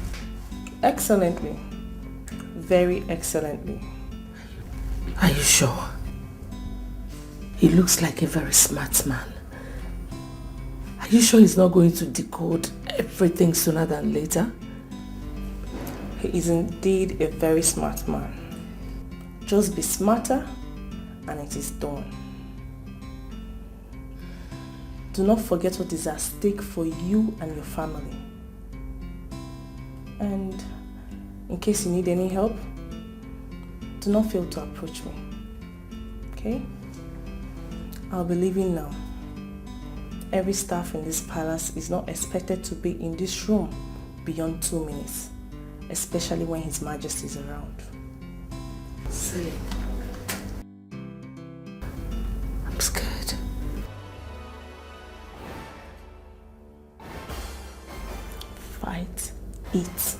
Excellently. Very excellently. Are you sure? He looks like a very smart man. Are you sure he's not going to decode everything sooner than later? He is indeed a very smart man. Just be smarter and it is done. Do not forget what is at stake for you and your family. And in case you need any help, do not fail to approach me. Okay? I'll be leaving now. Every staff in this palace is not expected to be in this room beyond 2 minutes, especially when His Majesty is around. Silly. I'm scared. Fight it.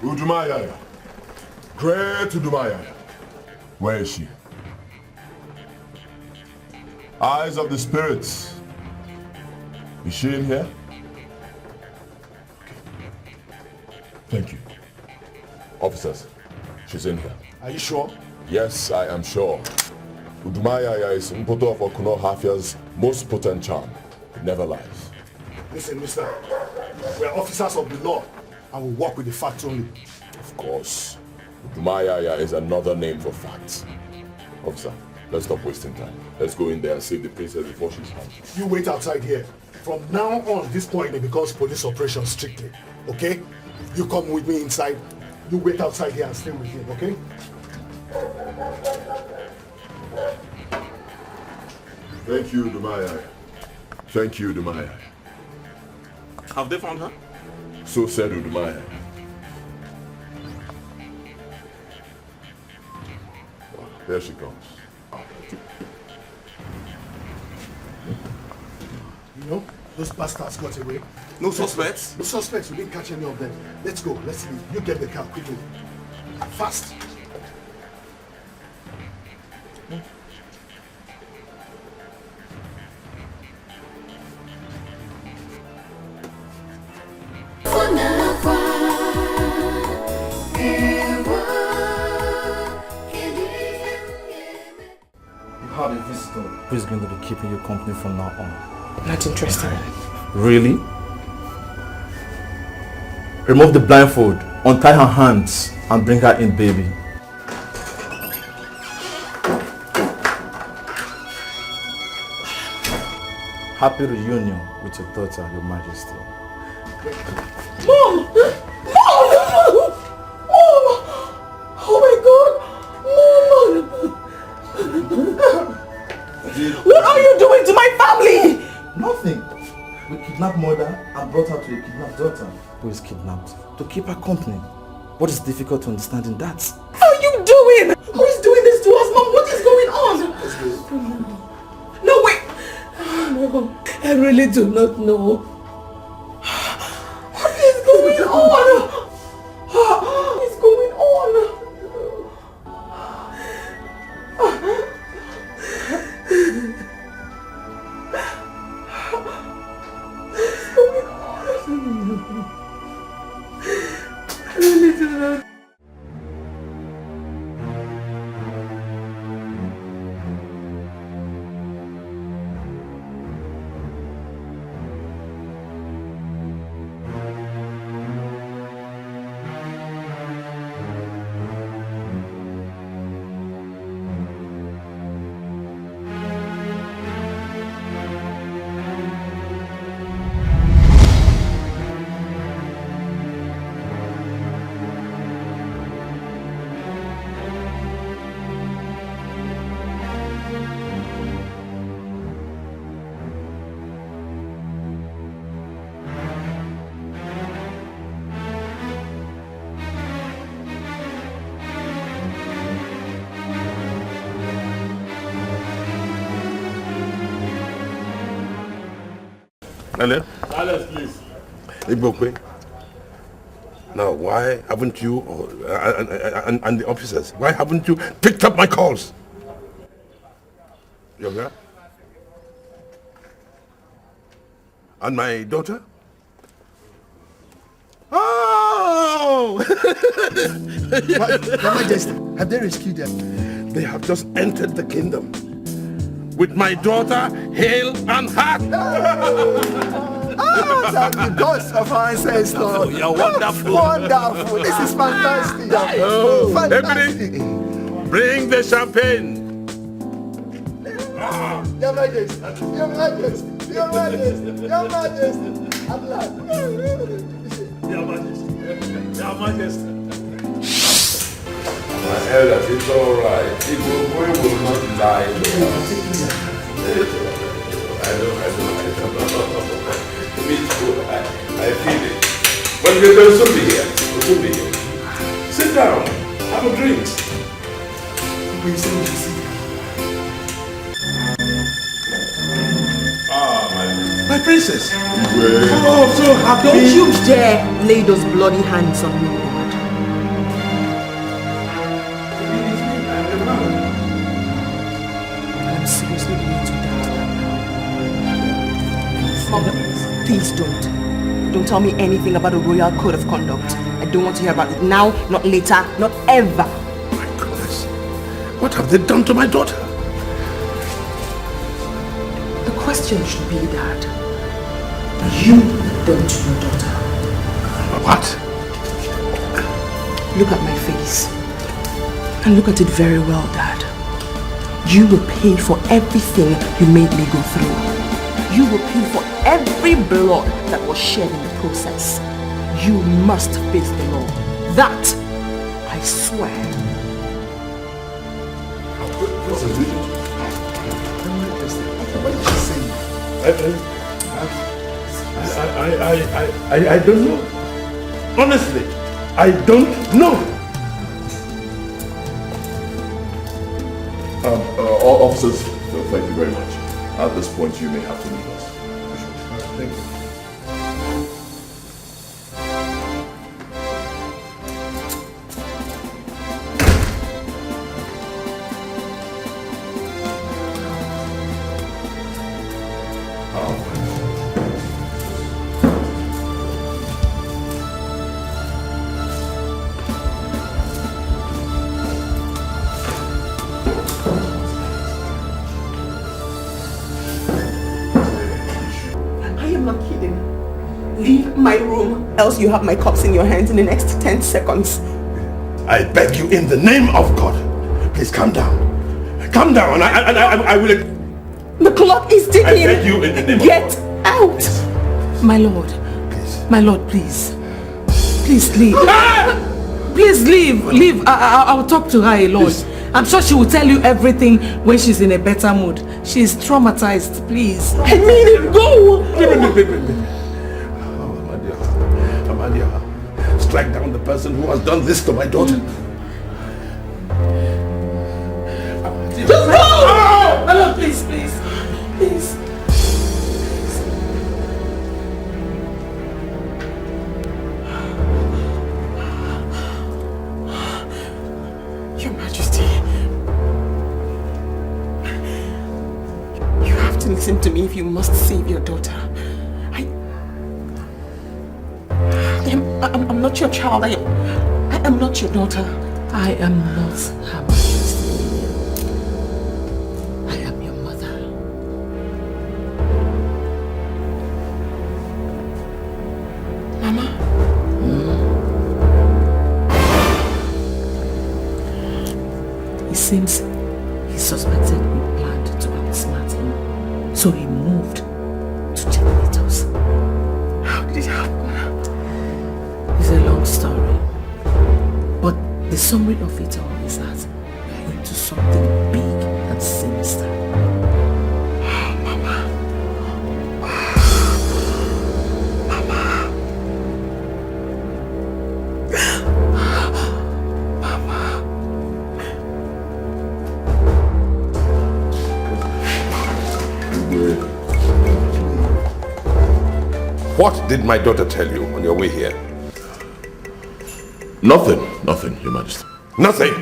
Udumaya. Great Udumaya. Where is she? Eyes of the spirits. Is she in here? Thank you. Officers, she's in here. Are you sure? Yes, I am sure. Udumaya is Mpoto of Okuno Hafia's most potent charm. It never lies. Listen, mister. We are officers of the law and we work with the facts only. Of course. Udumaya is another name for facts. Officer, let's stop wasting time. Let's go in there and save the princess before she's hung. You wait outside here. From now on, this point it becomes police operation strictly. Okay? You come with me inside. You wait outside here and stay with him, okay? Thank you, Udumaya. Thank you, Udumaya. Have they found her? So said Udumaya. There she comes. You know, those bastards got away. No suspects? No suspects. We didn't catch any of them. Let's go. Let's leave. You get the car quickly. Fast. How the visitor who is going to be keeping you company from now on? Not interested. Really? Remove the blindfold, untie her hands, and bring her in, baby. Happy reunion with your daughter, Your Majesty. Mom! Mom! Mom! Oh my God! Mom! My daughter, who is kidnapped, to keep her company. What is difficult to understand in that? How are you doing? Who is doing this to us, Mom? What is going on? No, wait. No, I really do not know. What is going on? What is going on? I really do not. Hello? Silence, please. Ibokwe. Now, why haven't you, and the officers, why haven't you picked up my calls? Yoga? And my daughter? Oh! Your Majesty, have they rescued them? They have just entered the kingdom with my daughter, hale and heart. Thank the gods of our ancestors. Oh, you're wonderful. Wonderful. This is fantastic. Fantastic. Bring the champagne. Your Majesty, Your Majesty, Your Majesty, Your Majesty. I'm like, Your Majesty. Your Majesty. My elders, it's all right. We will not die. I don't. Me too. I feel it. But we'll soon be here. We'll soon be here. Sit down. Have a drink. My princess. Oh, I'm so happy. Don't you dare lay those bloody hands on me, Lord. I'm seriously going to die. Mom, please don't. Don't tell me anything about a royal code of conduct. I don't want to hear about it now, not later, not ever. My goodness. What have they done to my daughter? The question should be that you don't your daughter. What? Look at my face. And look at it very well, Dad. You will pay for everything you made me go through. You will pay for every blood that was shed in the process. You must face the law. That, I swear. What's the reason? What did she say? I don't know. Honestly, I don't know. Officers, thank you very much. At this point, you may have to leave us. Thank you. My room, else you have my cups in your hands in the next 10 seconds. I beg you in the name of God, please calm down. Calm down, and I will... The clock is ticking. I beg you in the name Get of God. out. My lord. Please. My lord, please. Please leave. Please leave. Leave. I'll talk to her alone. Please. I'm sure she will tell you everything when she's in a better mood. She's traumatized, please. I mean it, go. Oh, my dear. Amalia, strike down the person who has done this to my daughter. Just go! No, please, please. Please. Your Majesty, you have to listen to me if you must save your daughter. I'm not your child. I am not your daughter. I am not her Majesty. I am your mother. Mama? It seems he suspected we planned to outsmart him, so he moved to checkmate us. How did it happen? It's a long story, but the summary of it all is that we're into something big and sinister. Mama. Mama. What did my daughter tell you on your way here? Nothing, Your Majesty. Nothing!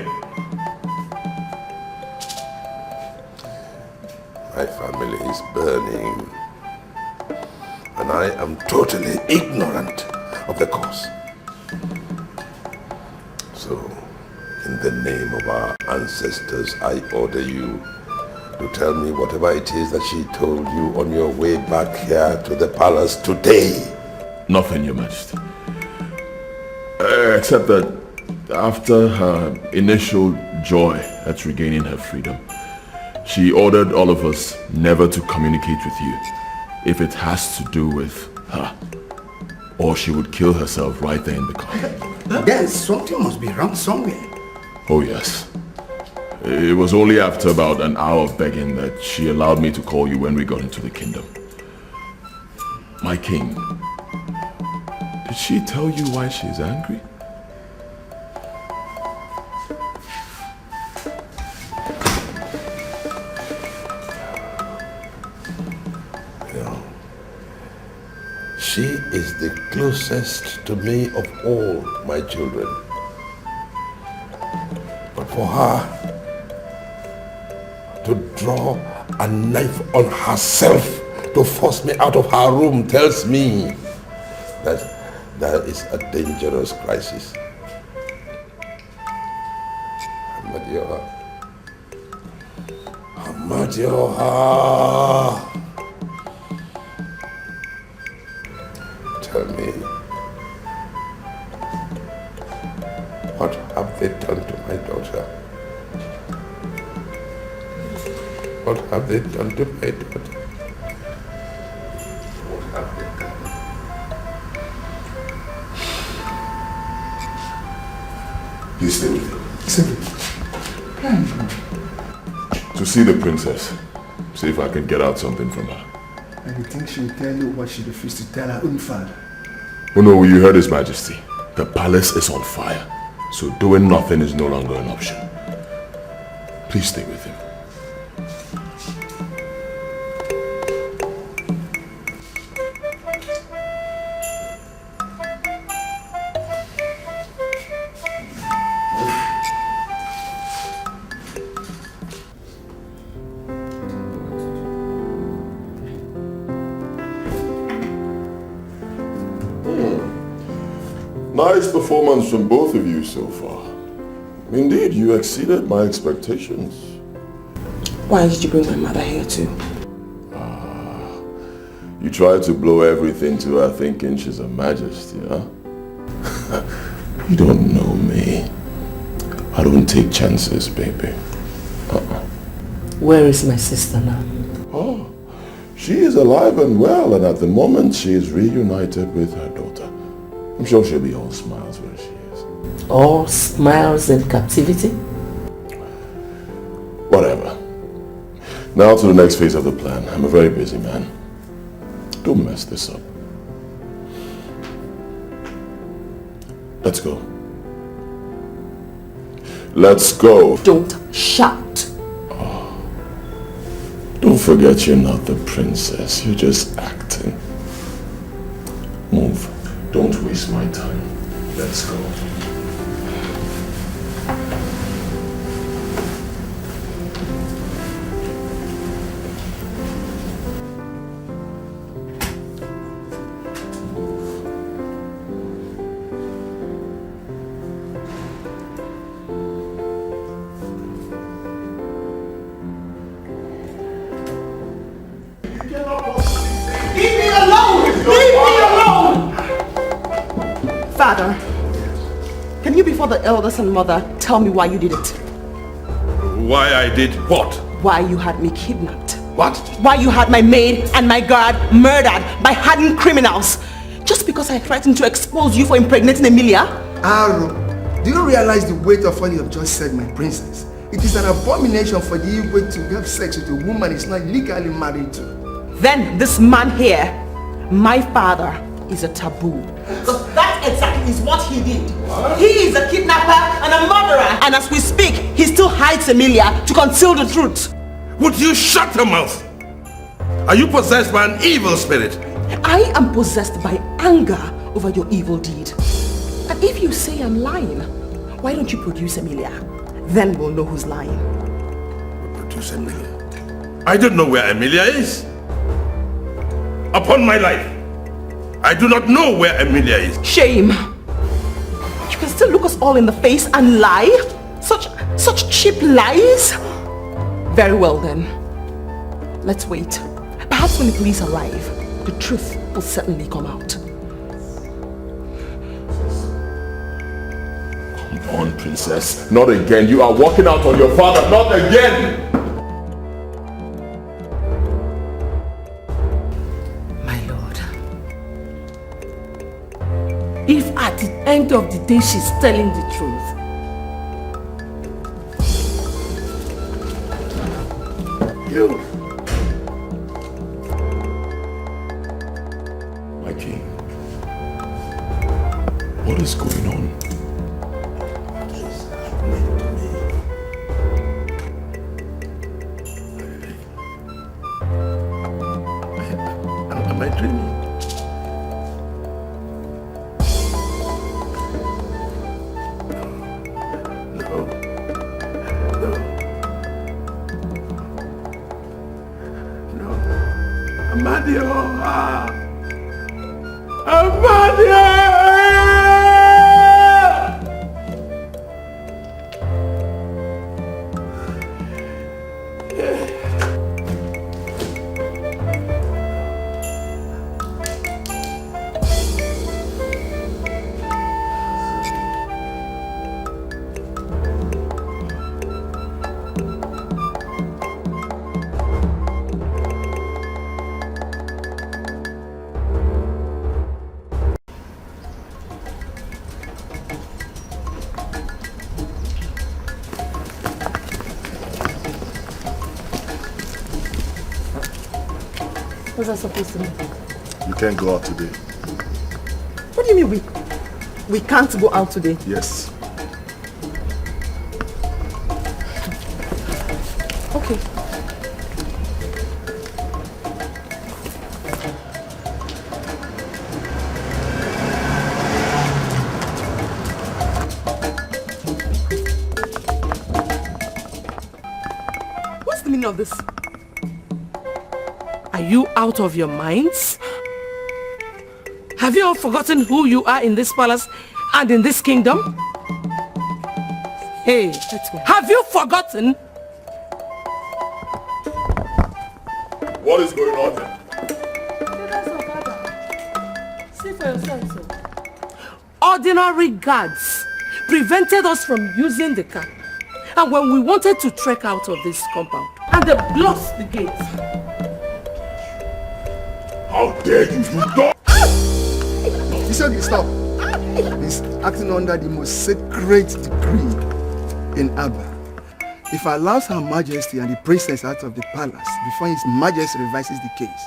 My family is burning, and I am totally ignorant of the cause. So, in the name of our ancestors, I order you to tell me whatever it is that she told you on your way back here to the palace today. Nothing, Your Majesty. Except that after her initial joy at regaining her freedom, she ordered all of us never to communicate with you if it has to do with her, or she would kill herself right there in the car. Then something must be wrong somewhere. Oh yes. It was only after about an hour of begging that she allowed me to call you when we got into the kingdom. My king, did she tell you why she's angry? She is the closest to me of all my children. But for her to draw a knife on herself to force me out of her room tells me that there is a dangerous crisis. Amadioha. Tell me, what have they done to my daughter? What have they done to my daughter? What have they done? Please stay with me. To see the princess. See if I can get out something from her. And you think she'll tell you what she refused to tell her own father? Oh no, you heard His Majesty. The palace is on fire, so doing nothing is no longer an option. Please stay with him. Nice performance from both of you so far. Indeed, you exceeded my expectations. Why did you bring my mother here too? You tried to blow everything to her thinking she's a majesty, huh? You don't know me. I don't take chances, baby. Where is my sister now? Oh, she is alive and well, and at the moment she is reunited with her daughter. I'm sure she'll be all smiles where she is. All smiles in captivity? Whatever. Now to the next phase of the plan. I'm a very busy man. Don't mess this up. Let's go. Let's go. Don't shout. Don't forget you're not the princess. You're just acting. Move. Don't waste my time. Let's go. Father, can you before the elders and mother tell me why you did it? Why I did what? Why you had me kidnapped? What? Why you had my maid and my guard murdered by hardened criminals? Just because I threatened to expose you for impregnating Emilia? Aro, do you realize the weight of what you have just said, my princess? It is an abomination for the Igwe to have sex with a woman he's not legally married to. Then this man here, my father, is a taboo. Because that exactly is what he did. What? He is a kidnapper and a murderer. And as we speak, he still hides Emilia to conceal the truth. Would you shut your mouth? Are you possessed by an evil spirit? I am possessed by anger over your evil deed. And if you say I'm lying, why don't you produce Emilia? Then we'll know who's lying. Produce Emilia? I don't know where Emilia is. Upon my life, I do not know where Emilia is. Shame. You can still look us all in the face and lie? Such cheap lies? Very well then. Let's wait. Perhaps when the police arrive, the truth will certainly come out. Come on, princess. Not again. You are walking out on your father. Not again. If at the end of the day she's telling the truth. You. My king. What is going on? Am I dreaming? Amadio! Amadio! What's that supposed to mean? You can't go out today. What do you mean we can't go out today? Yes. Okay. What's the meaning of this? Are you out of your minds? Have you all forgotten who you are in this palace and in this kingdom? Hey, have you forgotten? What is going on here? See for yourself, sir. Ordinary guards prevented us from using the car. And when we wanted to trek out of this compound, and they blocked the gates. How dare you do He said, stop. He's acting under the most sacred decree in Abba. If I allow Her Majesty and the princess out of the palace before His Majesty revises the case,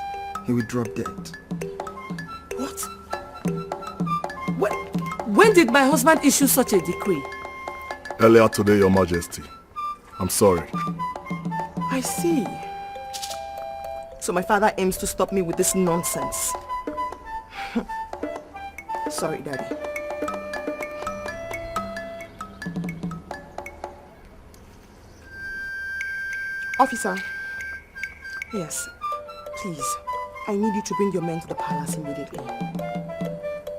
he will drop dead. What? When did my husband issue such a decree? Earlier today, Your Majesty. I'm sorry. I see. So my father aims to stop me with this nonsense. Sorry, Daddy. Officer. Yes, please. I need you to bring your men to the palace immediately.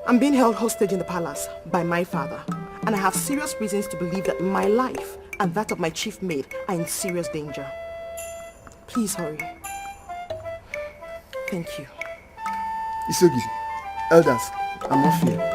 I'm being held hostage in the palace by my father, and I have serious reasons to believe that my life and that of my chief maid are in serious danger. Please hurry. Thank you. Isogi, elders, I'm off here.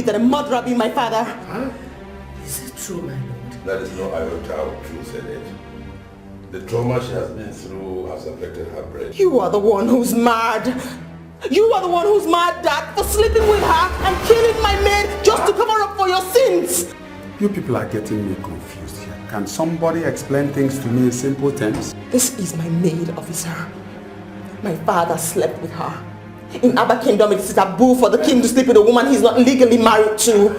That a murderer be my father. Huh? Is it true, my lord? That is no iota of truth in it. The trauma she has been through has affected her brain. You are the one who's mad. You are the one who's mad, Dad, for sleeping with her and killing my maid just to cover up for your sins. You people are getting me confused here. Can somebody explain things to me in simple terms? This is my maid, officer. My father slept with her. In Abba Kingdom, it is taboo for the king to sleep with a woman he's not legally married to.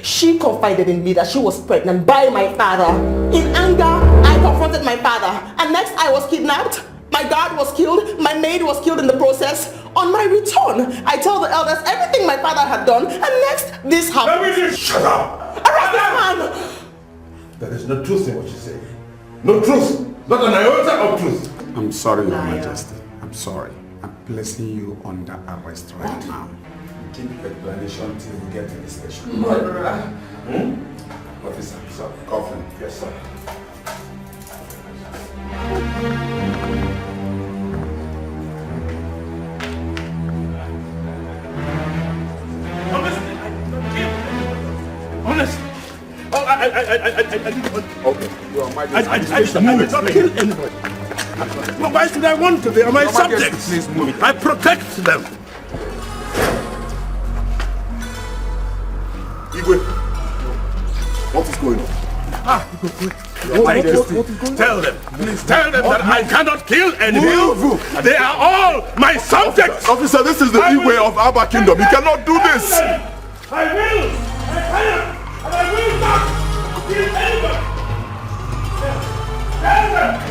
She confided in me that she was pregnant by my father. In anger, I confronted my father. And next, I was kidnapped. My guard was killed. My maid was killed in the process. On my return, I tell the elders everything my father had done. And next, this happened. Shut up! Arrest this man! There is no truth in what you say. No truth! Not an iota of truth! I'm sorry, Your Majesty. I'm sorry. I'm placing you under arrest right now. Keep your explanation till we get to the station. Murderer. Officer, sir. Coffin. Yes, sir. Honest. Oh, I didn't want. Okay. Your Majesty. I did not kill anybody. Well, why should I want to? They are my subjects. Please move it. I protect them. Igwe, what is going on? Tell them. Please tell them that I cannot kill anyone. They are all my subjects. Officer, this is the Igwe of Abba Kingdom. You cannot do this. I will. I cannot. And I will not kill anybody. Tell them.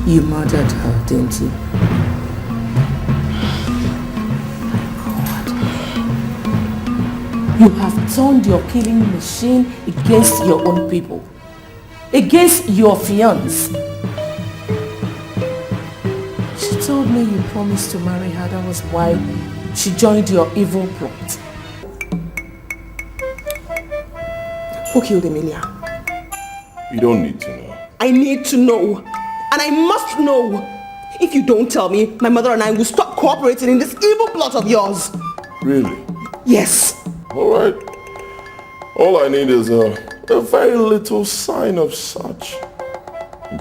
You murdered her, didn't you? God. You have turned your killing machine against your own people. Against your fiancé. She told me you promised to marry her. That was why she joined your evil plot. Who killed Emilia? You don't need to know. I need to know. And I must know. If you don't tell me, my mother and I will stop cooperating in this evil plot of yours. Really? Yes. All right. All I need is a very little sign of such.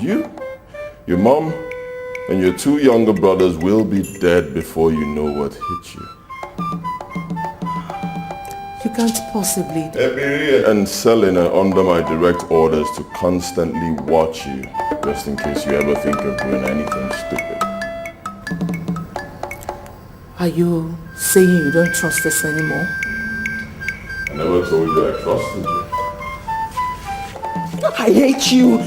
You, your mom, and your two younger brothers will be dead before you know what hit you. You can't possibly. Ebiri and Selin are under my direct orders to constantly watch you, just in case you ever think of doing anything stupid. Are you saying you don't trust us anymore? I never told you I trusted you. I hate you.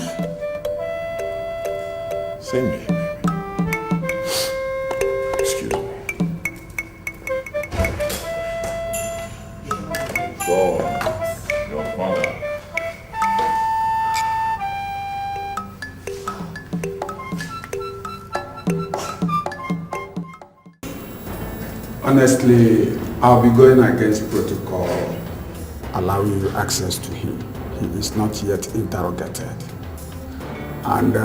Same here, baby. Excuse me. So, your father. Honestly, I'll be going against protocol, allowing you access to him. He is not yet interrogated. And,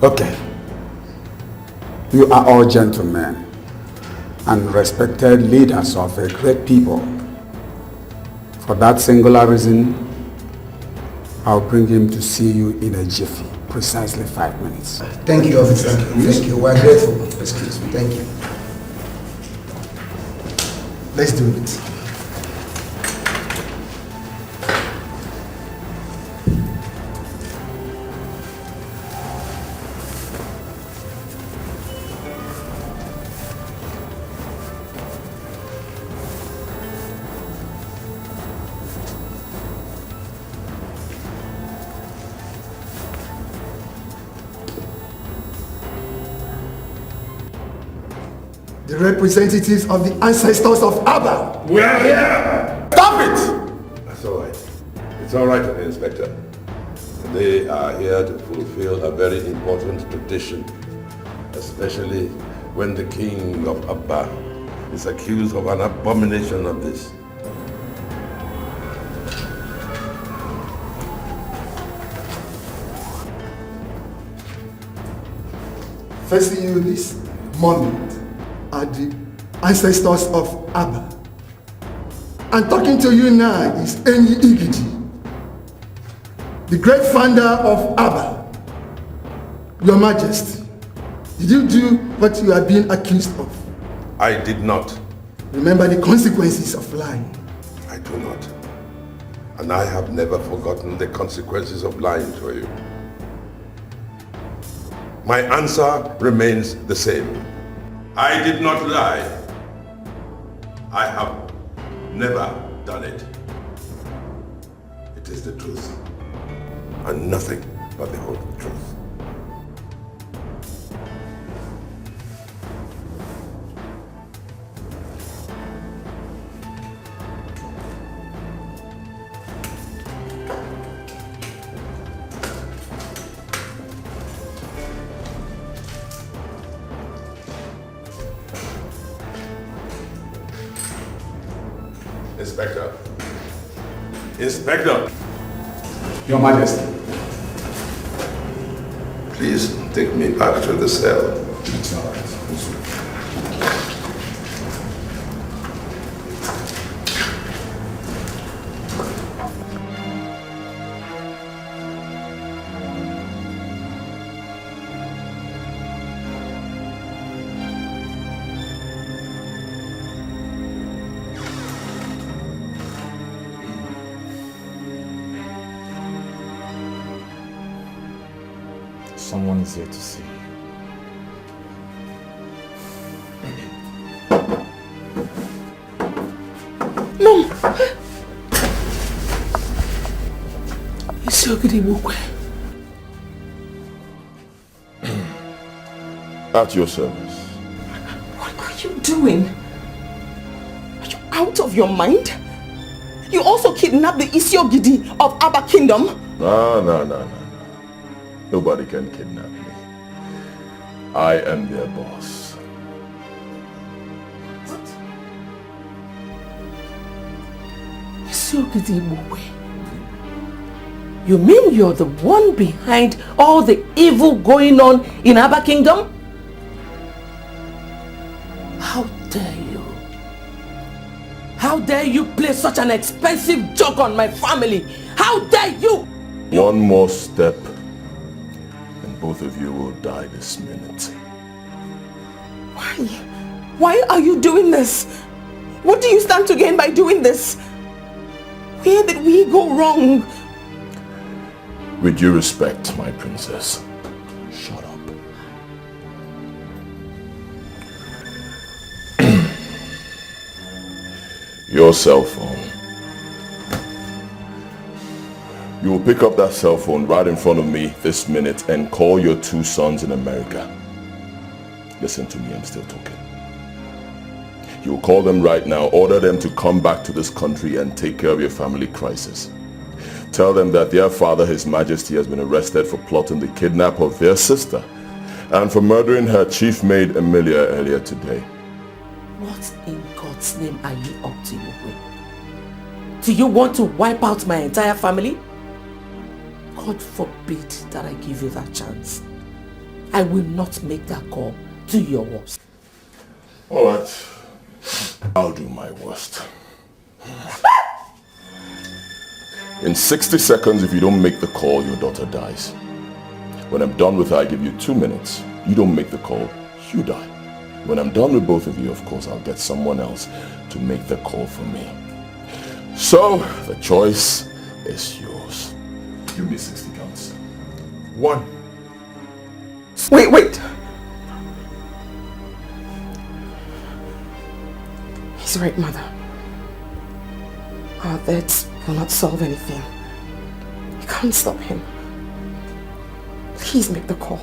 okay. You are all gentlemen and respected leaders of a great people. For that singular reason, I'll bring him to see you in a jiffy. Precisely 5 minutes. Thank you, officer. Thank you. We're grateful. Excuse me. Thank you. Let's do it. The representatives of the ancestors of Abba. We are here! Stop it! That's all right. It's all right, Inspector. They are here to fulfill a very important tradition, especially when the king of Abba is accused of an abomination of this. Facing you this moment are the ancestors of Abba. And talking to you now is Ini Edo, the great founder of Abba. Your Majesty, did you do what you are being accused of? I did not. Remember the consequences of lying. I do not. And I have never forgotten the consequences of lying to you. My answer remains the same. I did not lie. I have never done it. It is the truth, and nothing but the whole truth. Inspector. Inspector. Your Majesty. Please take me back to the cell. It's all right. Someone is here to see you. Mom! Seer of Okuno. At your service. What are you doing? Are you out of your mind? You also kidnapped the Seer of Okuno of Abba Kingdom? No. Nobody can kidnap me. I am their boss. What? Seer of Okuno. You mean you're the one behind all the evil going on in Abba Kingdom? How dare you? How dare you play such an expensive joke on my family? How dare you? One more step and both of you will die this minute. Why? Why are you doing this? What do you stand to gain by doing this? Where did we go wrong? With due respect, my princess, shut up. Your cell phone. You will pick up that cell phone right in front of me this minute and call your 2 sons in America. Listen to me, I'm still talking. You will call them right now, order them to come back to this country and take care of your family crisis. Tell them that their father, His Majesty, has been arrested for plotting the kidnap of their sister and for murdering her chief maid Emilia earlier today. What in God's name are you up to, Igwe? Do you want to wipe out my entire family? God forbid that I give you that chance. I will not make that call. Do your worst. All right. I'll do my worst. In 60 seconds, if you don't make the call, your daughter dies. When I'm done with her, I give you 2 minutes. You don't make the call, you die. When I'm done with both of you, of course, I'll get someone else to make the call for me. So, the choice is yours. Give me 60 counts. 1. Wait. He's right, Mother. Our deaths will not solve anything. You can't stop him. Please make the call.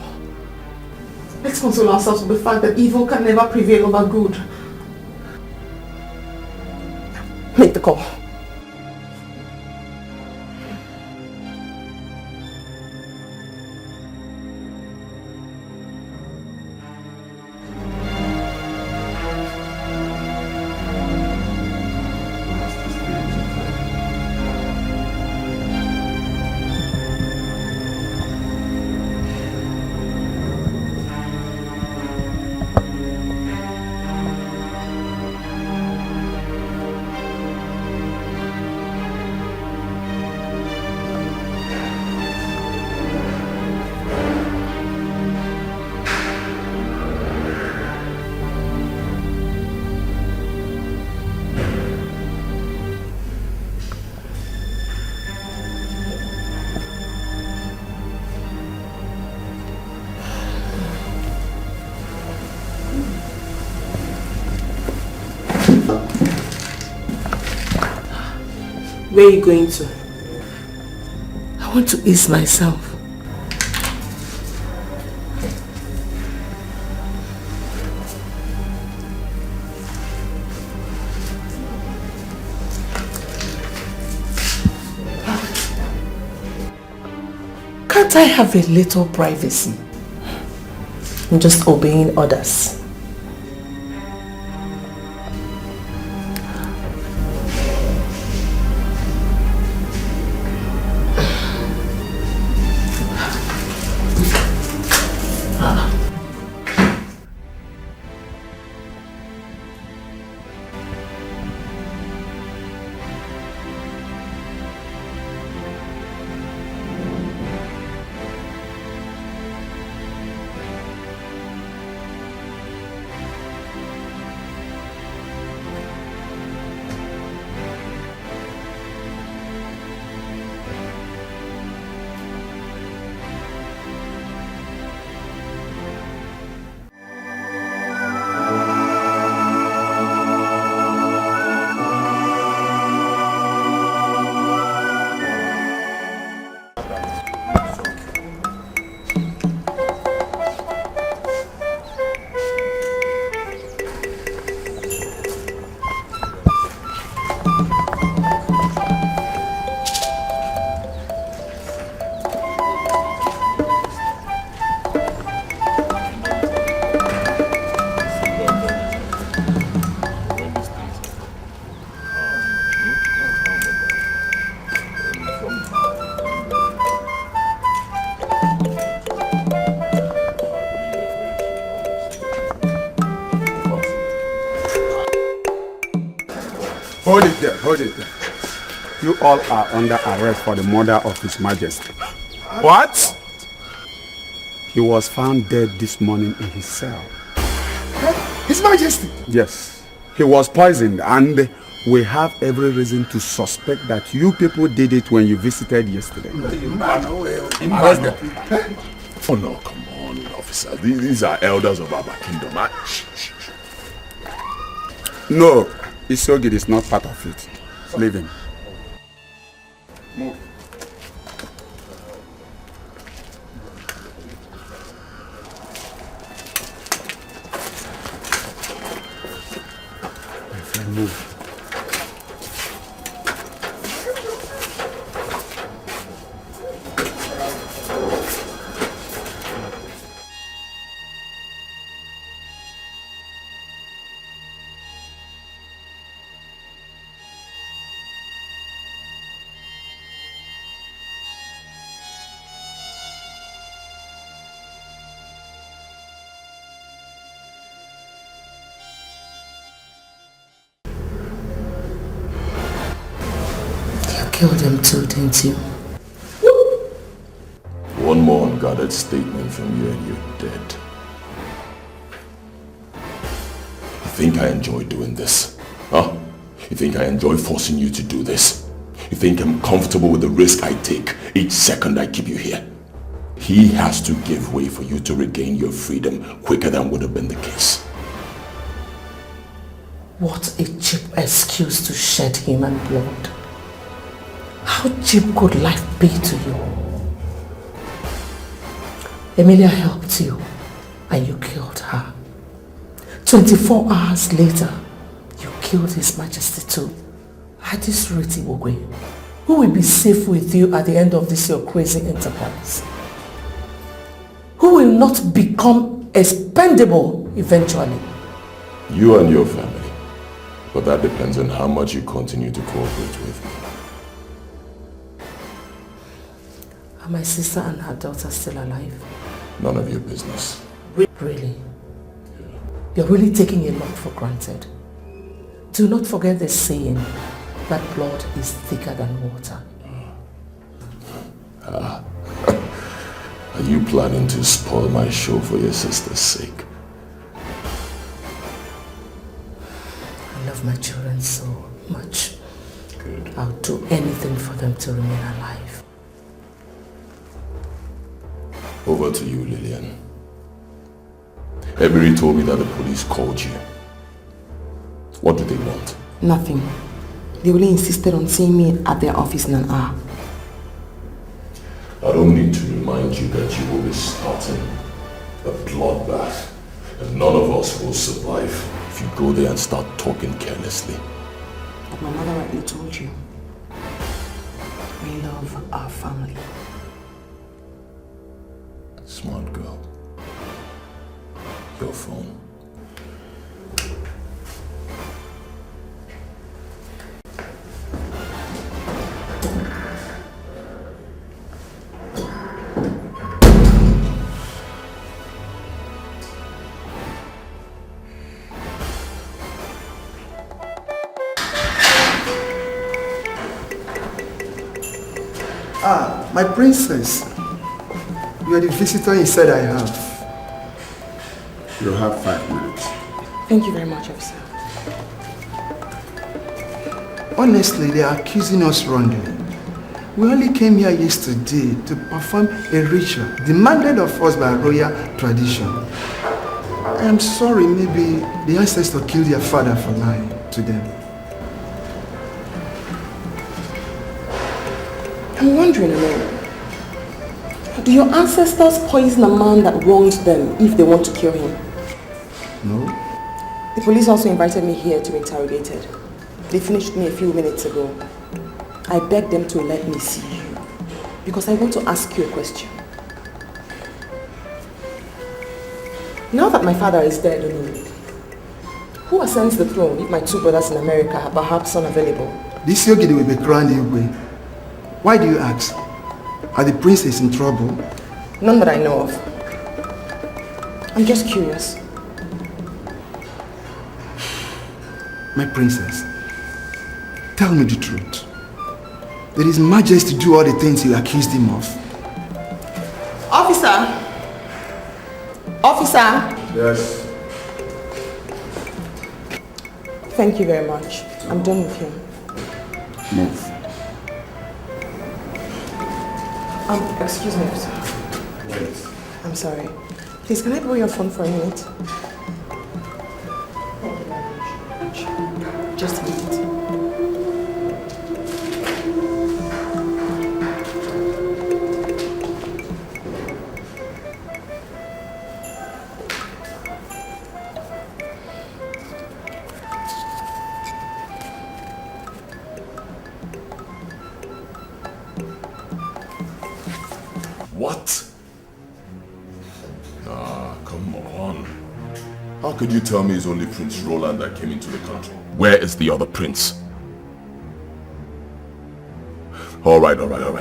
Let's console ourselves with the fact that evil can never prevail over good. Make the call. Where are you going to? I want to ease myself. Can't I have a little privacy? I'm just obeying orders. Hold it there. You all are under arrest for the murder of His Majesty. What? He was found dead this morning in his cell. His Majesty! Yes, he was poisoned, and we have every reason to suspect that you people did it when you visited yesterday. Arrest them. Oh no, come on, officer. These are elders of our kingdom. Shh. No, Isogid is not part of it. Leave him. Move. My friend, move. Killed him too, didn't you? One more unguarded statement from you and you're dead. You think I enjoy doing this? Huh? You think I enjoy forcing you to do this? You think I'm comfortable with the risk I take each second I keep you here? He has to give way for you to regain your freedom quicker than would have been the case. What a cheap excuse to shed human blood. How cheap could life be to you? Emilia helped you and you killed her. 24 hours later, you killed His Majesty too. At this rate, Igwe, who will be safe with you at the end of this your crazy enterprise? Who will not become expendable eventually? You and your family. But that depends on how much you continue to cooperate with me. Are my sister and her daughter still alive? None of your business. Really? You're really taking a lot for granted. Do not forget the saying that blood is thicker than water. Are you planning to spoil my show for your sister's sake? I love my children so much. Good. I'll do anything for them to remain alive. Over to you, Lillian. Ebiri told me that the police called you. What do they want? Nothing. They only insisted on seeing me at their office in an hour. I don't need to remind you that you will be starting a bloodbath, and none of us will survive if you go there and start talking carelessly. But my mother rightly told you. We love our family. Smart girl. Your phone. Ah, my princess. You are the visitor he said I have. You have 5 minutes. Thank you very much, officer. Honestly, they are accusing us wrongly. We only came here yesterday to perform a ritual demanded of us by royal tradition. I am sorry, maybe the ancestor killed their father for lying to them. I'm wondering, Amanda, do your ancestors poison a man that wronged them if they want to kill him? No. The police also invited me here to be interrogated. They finished me a few minutes ago. I begged them to let me see you because I want to ask you a question. Now that my father is dead, who ascends the throne if my 2 brothers in America are perhaps unavailable? This Yogidi will be crowned Igwe. Why do you ask? Are the princes in trouble? None that I know of. I'm just curious. My princess, tell me the truth. Did His Majesty do all the things you accused him of? Officer! Officer! Yes. Thank you very much. I'm done with him. Move. Excuse me, sir. Wait. I'm sorry. Please, can I borrow your phone for a minute? Just a minute. What? Ah, come on. How could you tell me it's only Prince Roland that came into the country? Where is the other prince? Alright,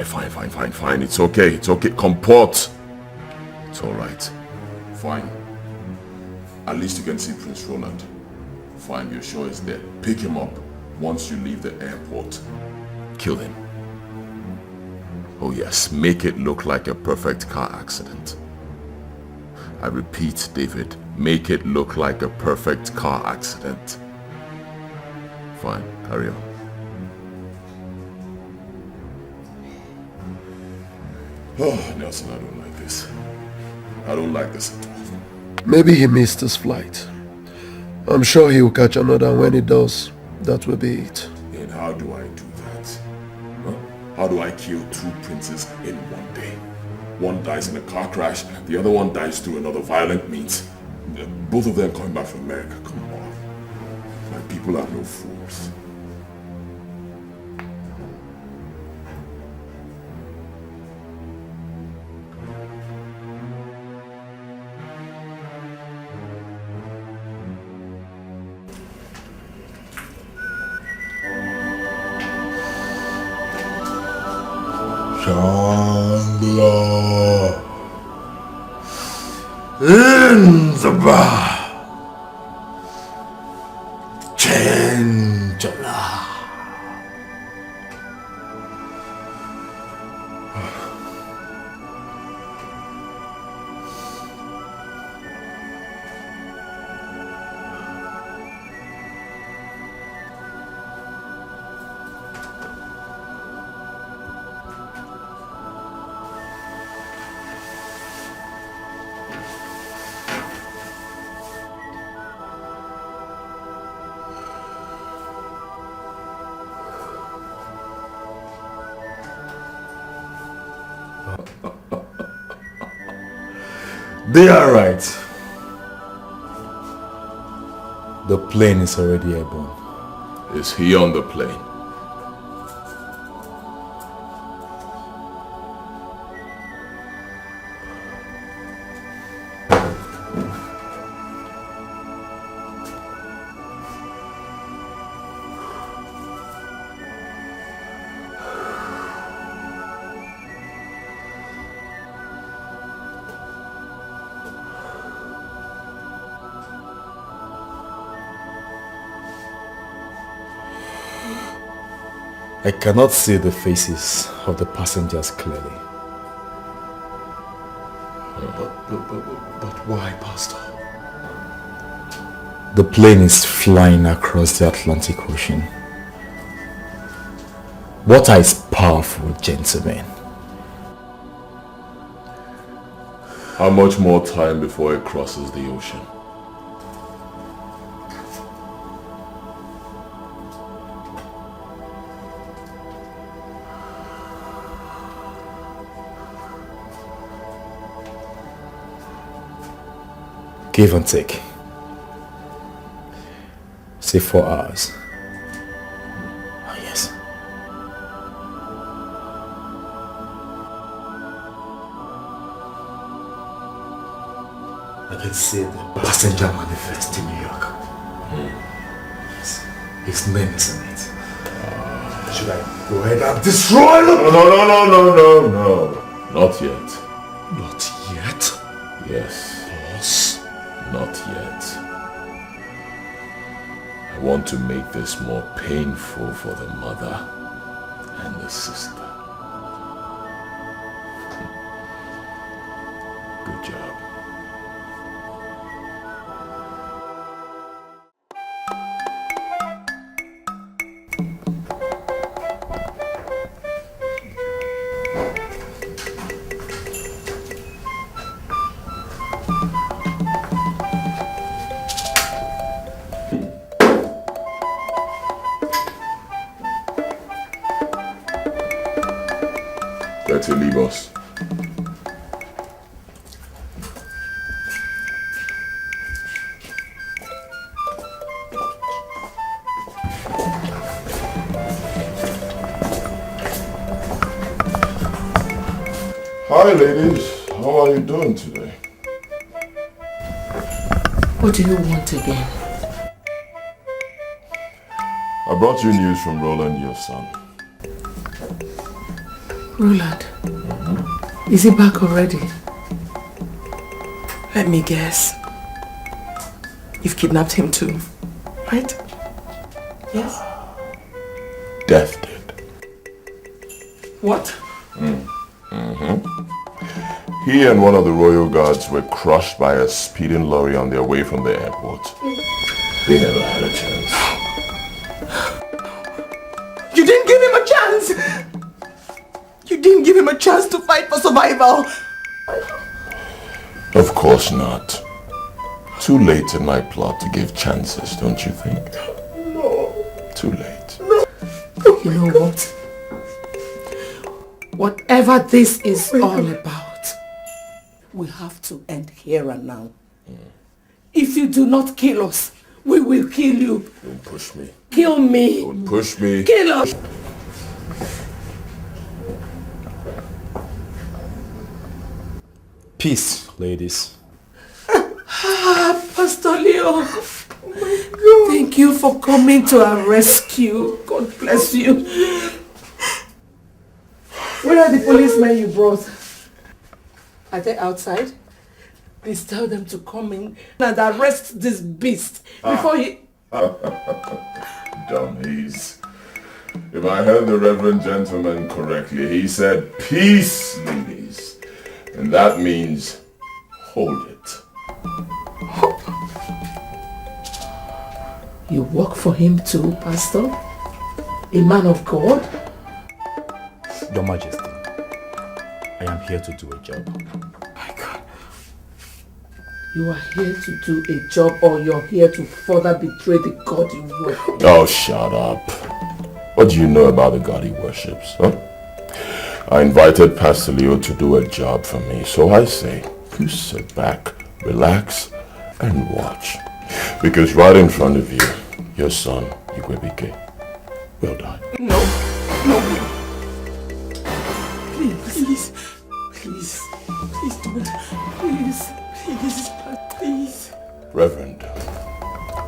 fine. It's okay. Comport. It's alright. Fine. At least you can see Prince Roland. Fine, you're sure he's there. Pick him up once you leave the airport. Kill him. Oh yes, make it look like a perfect car accident. I repeat, David, make it look like a perfect car accident. Fine, carry on. Oh, Nelson, I don't like this. I don't like this at all. Maybe he missed his flight. I'm sure he will catch another. When he does, that will be it. And how do I do that? Huh? How do I kill two princes in one day? One dies in a car crash, the other one dies through another violent means. Both of them coming back from America. Come on. My people are no fools. Shangla in the bar. Chandala. They are right. The plane is already airborne. Is he on the plane? I cannot see the faces of the passengers clearly. But why, Pastor? The plane is flying across the Atlantic Ocean. Water is powerful, gentlemen. How much more time before it crosses the ocean? Give and take. Say 4 hours. Oh, yes. I can see the passenger manifest in New York. Yes. His name is on it. Should I go ahead and destroy them? No. Not yet. Not yet? Yes. Boss? Not yet. I want to make this more painful for the mother and the sister. Good job. Let's leave us. Hi ladies, how are you doing today? What do you want again? I brought you news from Roland, your son. Roland? Is he back already? Let me guess. You've kidnapped him too, right? Yes? Death did. What? He and one of the royal guards were crushed by a speeding lorry on their way from the airport. They never had a chance. You didn't give him a chance! You didn't give him a chance to fight for survival! Of course not. Too late in my plot to give chances, don't you think? No. Too late. No. You know what? Whatever this is all about, we have to end here and now. If you do not kill us, we will kill you. Don't push me. Kill me. Don't push me. Kill us. Peace, ladies. Pastor Leo. Oh my God. Thank you for coming to our rescue. God bless you. Where are the policemen you brought? Are they outside? Please tell them to come in and arrest this beast before he... Dummies. If I heard the reverend gentleman correctly, he said, peace, ladies. And that means, hold it. You work for him too, Pastor? A man of God? Your Majesty, I am here to do a job. My God. You are here to do a job, or you're here to further betray the God you worship? Oh, shut up. What do you know about the God he worships, huh? I invited Pastor Leo to do a job for me, so I say, you sit back, relax, and watch. Because right in front of you, your son, Dikeh, will die. No, no. Please, please, please don't. Please, please, please. Reverend,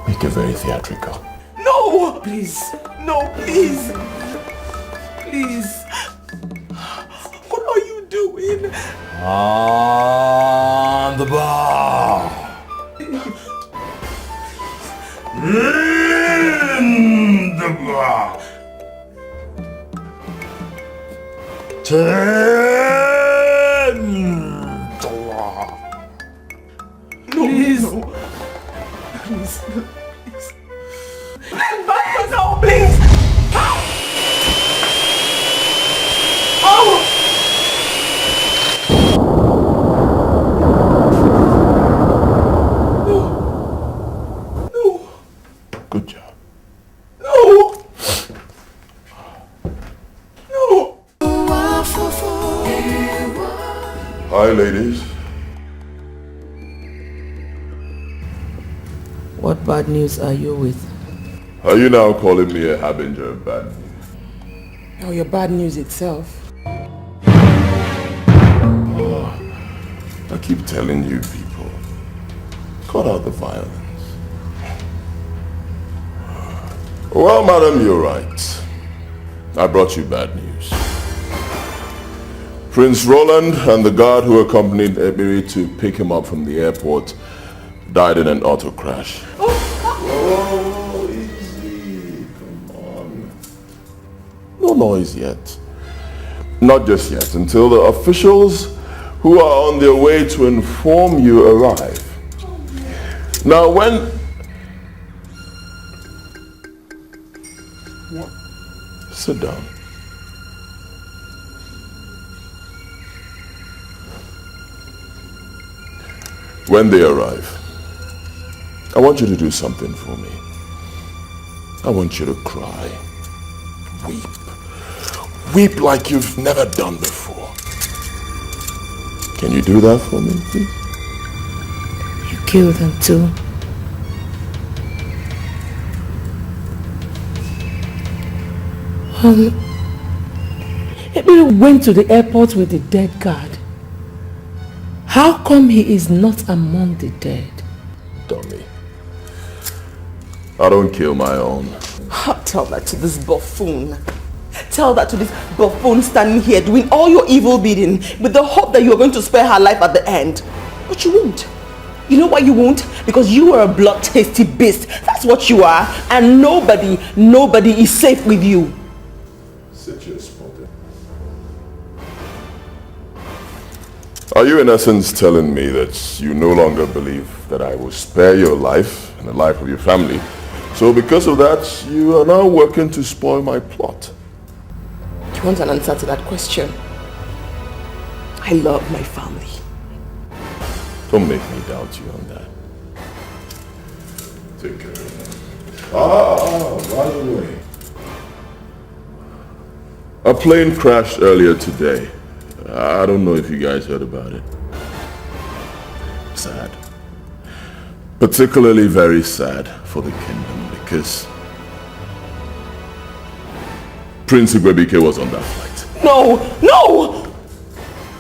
make it very theatrical. No! Please. No, please. Please. What are you doing? On the bar. In the bar. Please. No. Please. Please. Back now, please. Oh. Good job. No. No. Hi, ladies. What bad news are you with? Are you now calling me a harbinger of bad news? Oh, your bad news itself. I keep telling you people, cut out the violence. Well, madam, you're right. I brought you bad news. Prince Roland and the guard who accompanied Ebiri to pick him up from the airport died in an auto crash. Oh, easy. Come on. No noise yet. Not just yet, until the officials who are on their way to inform you arrive. Now when... What? Sit down. When they arrive, I want you to do something for me. I want you to cry. Weep. Weep like you've never done before. Can you do that for me, please? You killed them too. Ebere went to the airport with the dead guard. How come he is not among the dead? Dummy. I don't kill my own. Tell that to this buffoon. Tell that to this buffoon standing here doing all your evil bidding with the hope that you are going to spare her life at the end. But you won't. You know why you won't? Because you are a blood-tasty beast. That's what you are. And nobody is safe with you. Sit your spot. Are you in essence telling me that you no longer believe that I will spare your life and the life of your family? So because of that, you are now working to spoil my plot. You want an answer to that question? I love my family. Don't make me doubt you on that. Take care of that. By the way. A plane crashed earlier today. I don't know if you guys heard about it. Sad. Particularly very sad for the kingdom because Prince Igwebike was on that flight. No! No!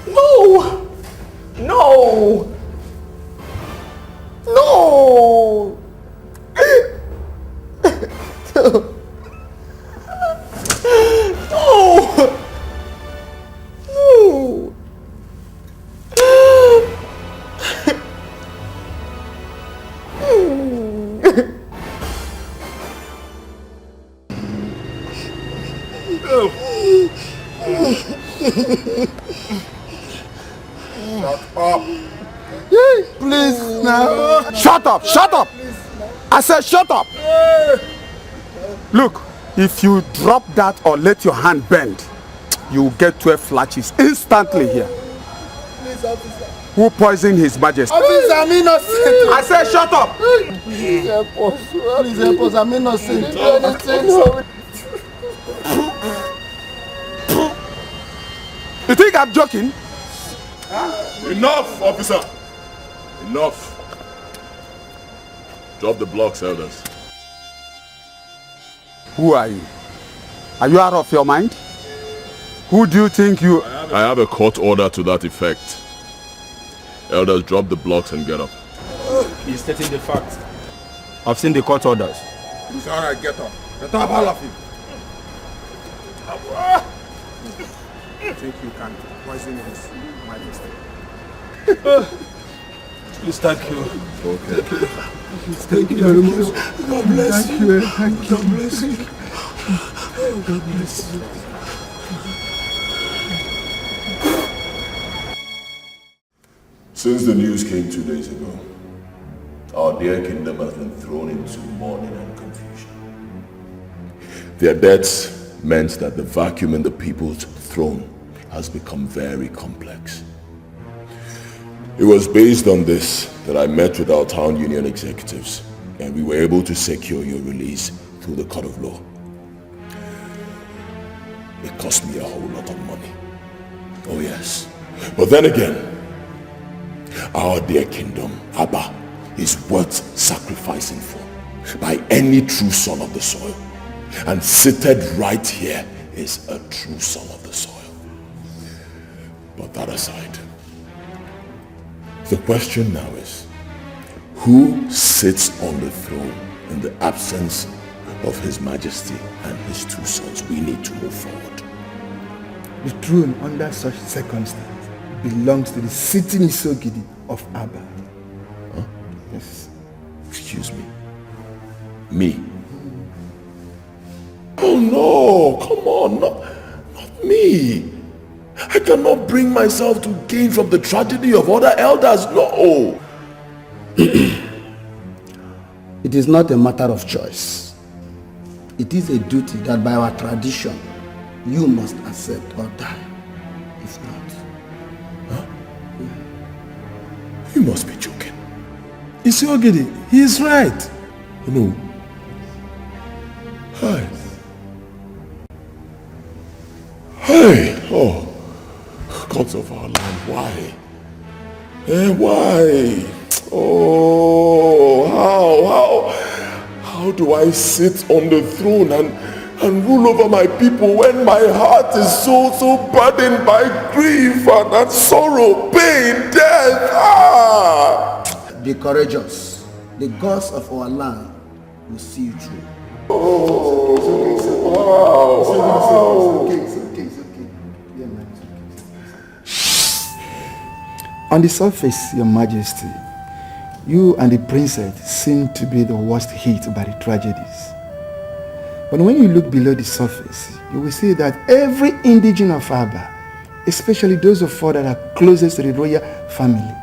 No! No! No! No! No! No! Shut up. Please now. Shut up! Shut up! I said shut up! Look, if you drop that or let your hand bend, you will get 12 flashes instantly here. Please, officer. Who poisoned His Majesty? Officer, I'm innocent. I said shut up! Please help us. Please help us. I'm innocent. You think I'm joking? Enough, officer! Enough! Drop the blocks, elders. Who are you? Are you out of your mind? Who do you think you... I have a court order to that effect. Elders, drop the blocks and get up. He's stating the facts. I've seen the court orders. It's alright, get up. Get up, all of you. I think you can poison His Majesty. Please, thank you. Okay. Thank you very much. God bless you. Thank you. God bless you. God bless you. Since the news came 2 days ago, our dear kingdom has been thrown into mourning and confusion. Their deaths meant that the vacuum in the people's throne has become very complex. It was based on this that I met with our town union executives and we were able to secure your release through the court of law. It cost me a whole lot of money. Oh yes. But then again, our dear kingdom, Abba, is worth sacrificing for by any true son of the soil. And seated right here is a true son of the soil. But that aside, the question now is, who sits on the throne in the absence of His Majesty and His two sons? We need to move forward. The throne under such circumstances belongs to the sitting Isogidi of Abba. Huh? Yes. Excuse me. Me? Oh no, come on, not me. I cannot bring myself to gain from the tragedy of other elders, no. It is not a matter of choice. It is a duty that by our tradition, you must accept or die. If not. Huh? You must be joking. Isiogidi, he is right. No. Hi. Hey, oh, gods of our land, why? Why? Oh, how do I sit on the throne and rule over my people when my heart is so burdened by grief and sorrow, pain, death? Be courageous. The gods of our land will see you through. It's okay. Yeah, man, it's okay. On the surface, Your Majesty, you and the princess seem to be the worst hit by the tragedies. But when you look below the surface, you will see that every indigene of Aba, especially those of us that are closest to the royal family,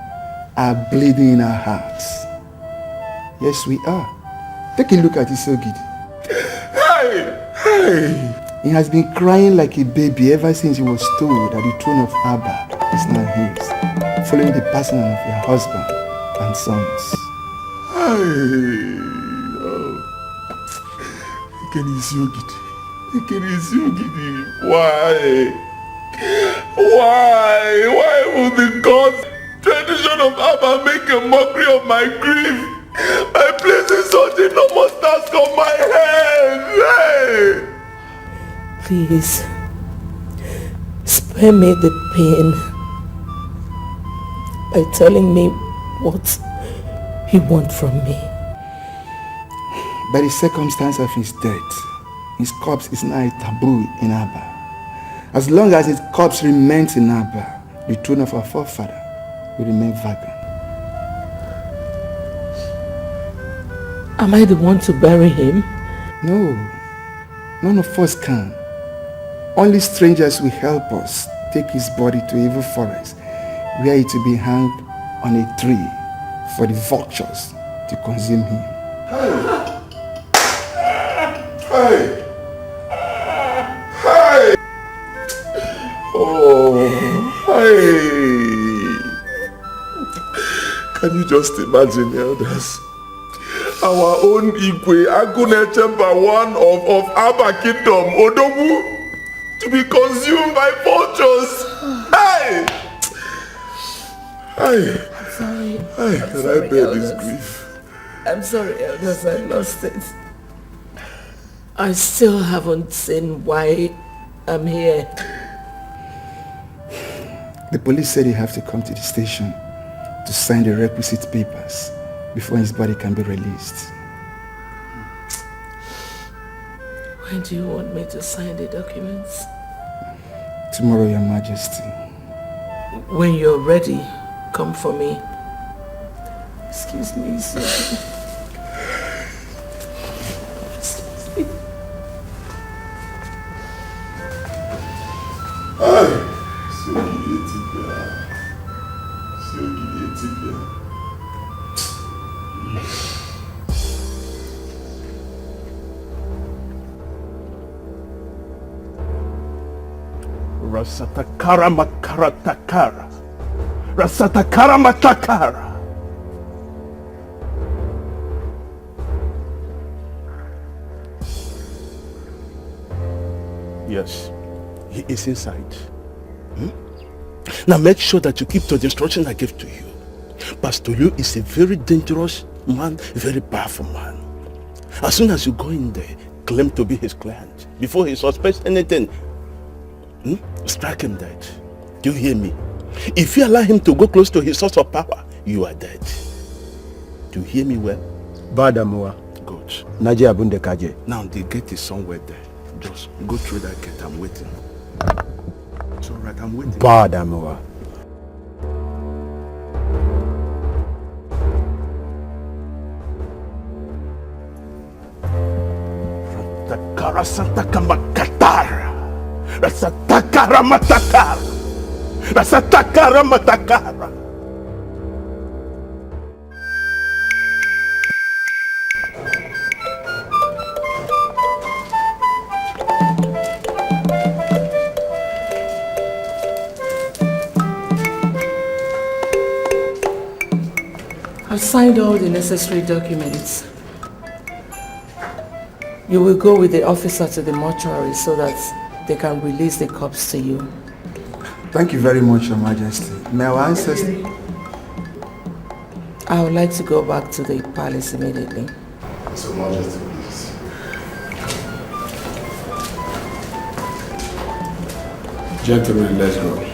are bleeding in our hearts. Yes, we are. Take a look at Isogidi. Hey! He has been crying like a baby ever since he was told that the throne of Aba is not his, following the passing of your husband and sons. Why would the gods, tradition of Abba, make a mockery of my grief by placing such enormous task on my head? Hey! Please, spare me the pain by telling me what you want from me. By the circumstance of his death, his corpse is now a taboo in Aba. As long as his corpse remains in Aba, the throne of our forefather will remain vacant. Am I the one to bury him? No, none of us can. Only strangers will help us take his body to evil forest, where it will be hung on a tree for the vultures to consume him. Hey! Oh, can you just imagine, elders? Our own Igwe, Agune Chamber 1 of Aba Kingdom, Odogu, to be consumed by vultures. Hey! I'm sorry. Can I bear this grief? I'm sorry, elders, I lost it. I still haven't seen why I'm here. The police said he have to come to the station to sign the requisite papers before his body can be released. When do you want me to sign the documents? Tomorrow, Your Majesty. When you're ready, come for me. Excuse me, sir. Rasatakara makara takara. Rasatakara matakara. Yes, he is inside. Now make sure that you keep to the instruction I gave to you. Pastor Liu is a very dangerous man, a very powerful man. As soon as you go in there, claim to be his client. Before he suspects anything, strike him dead. Do you hear me? If you allow him to go close to his source of power, you are dead. Do you hear me well? Badamua. Good. Naija Abunde Kaje. Now the gate is somewhere there. Just go through that gate. I'm waiting. It's alright, I'm waiting. Badamua. Takara Santa Kamakatara. Rasatakara Matakara. Rasatakara Matakara. I've signed all the necessary documents. You will go with the officer to the mortuary so that they can release the corpse to you. Thank you very much, Your Majesty. May our ancestors... I would like to go back to the palace immediately. So Majesty, please. Gentlemen, let's go.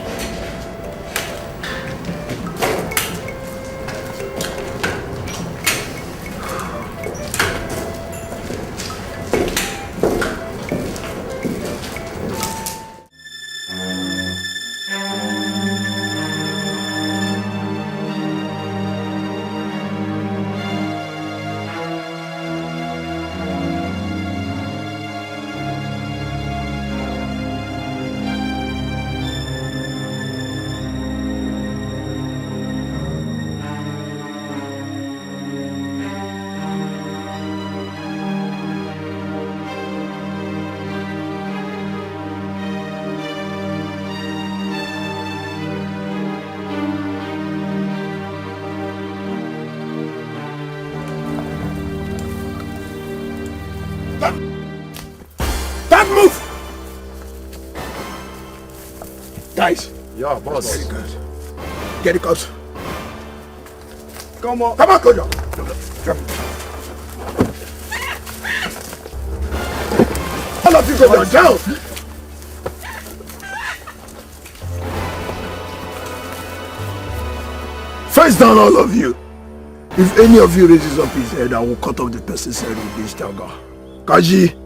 Guys. Yeah, boss. Very good. Get the cops. Come on, Kojo. All of you go down. Face down, all of you. If any of you raises up his head, I will cut off the person's head with this dagger. Kaji.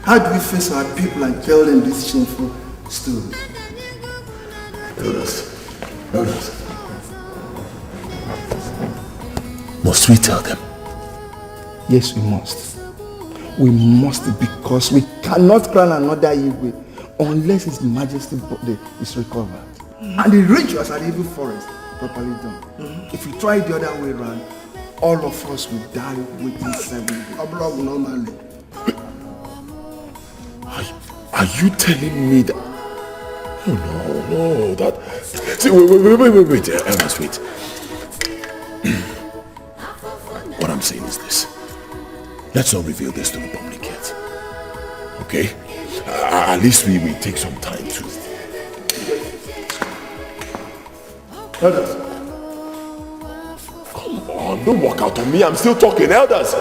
How do we face our people and tell them this shameful story? Elders. Must we tell them? Yes, we must. We must, because we cannot crown another Igwe unless His Majesty's body is recovered. And the rituals at the evil forest properly done. If we try the other way around, all of us will die within 7 days. Are you telling me that? Oh no, that... See, wait, Elders, wait. What I'm saying is this. Let's not reveal this to the public yet. Okay? At least we take some time to... Elders. Come on, don't walk out on me. I'm still talking, Elders.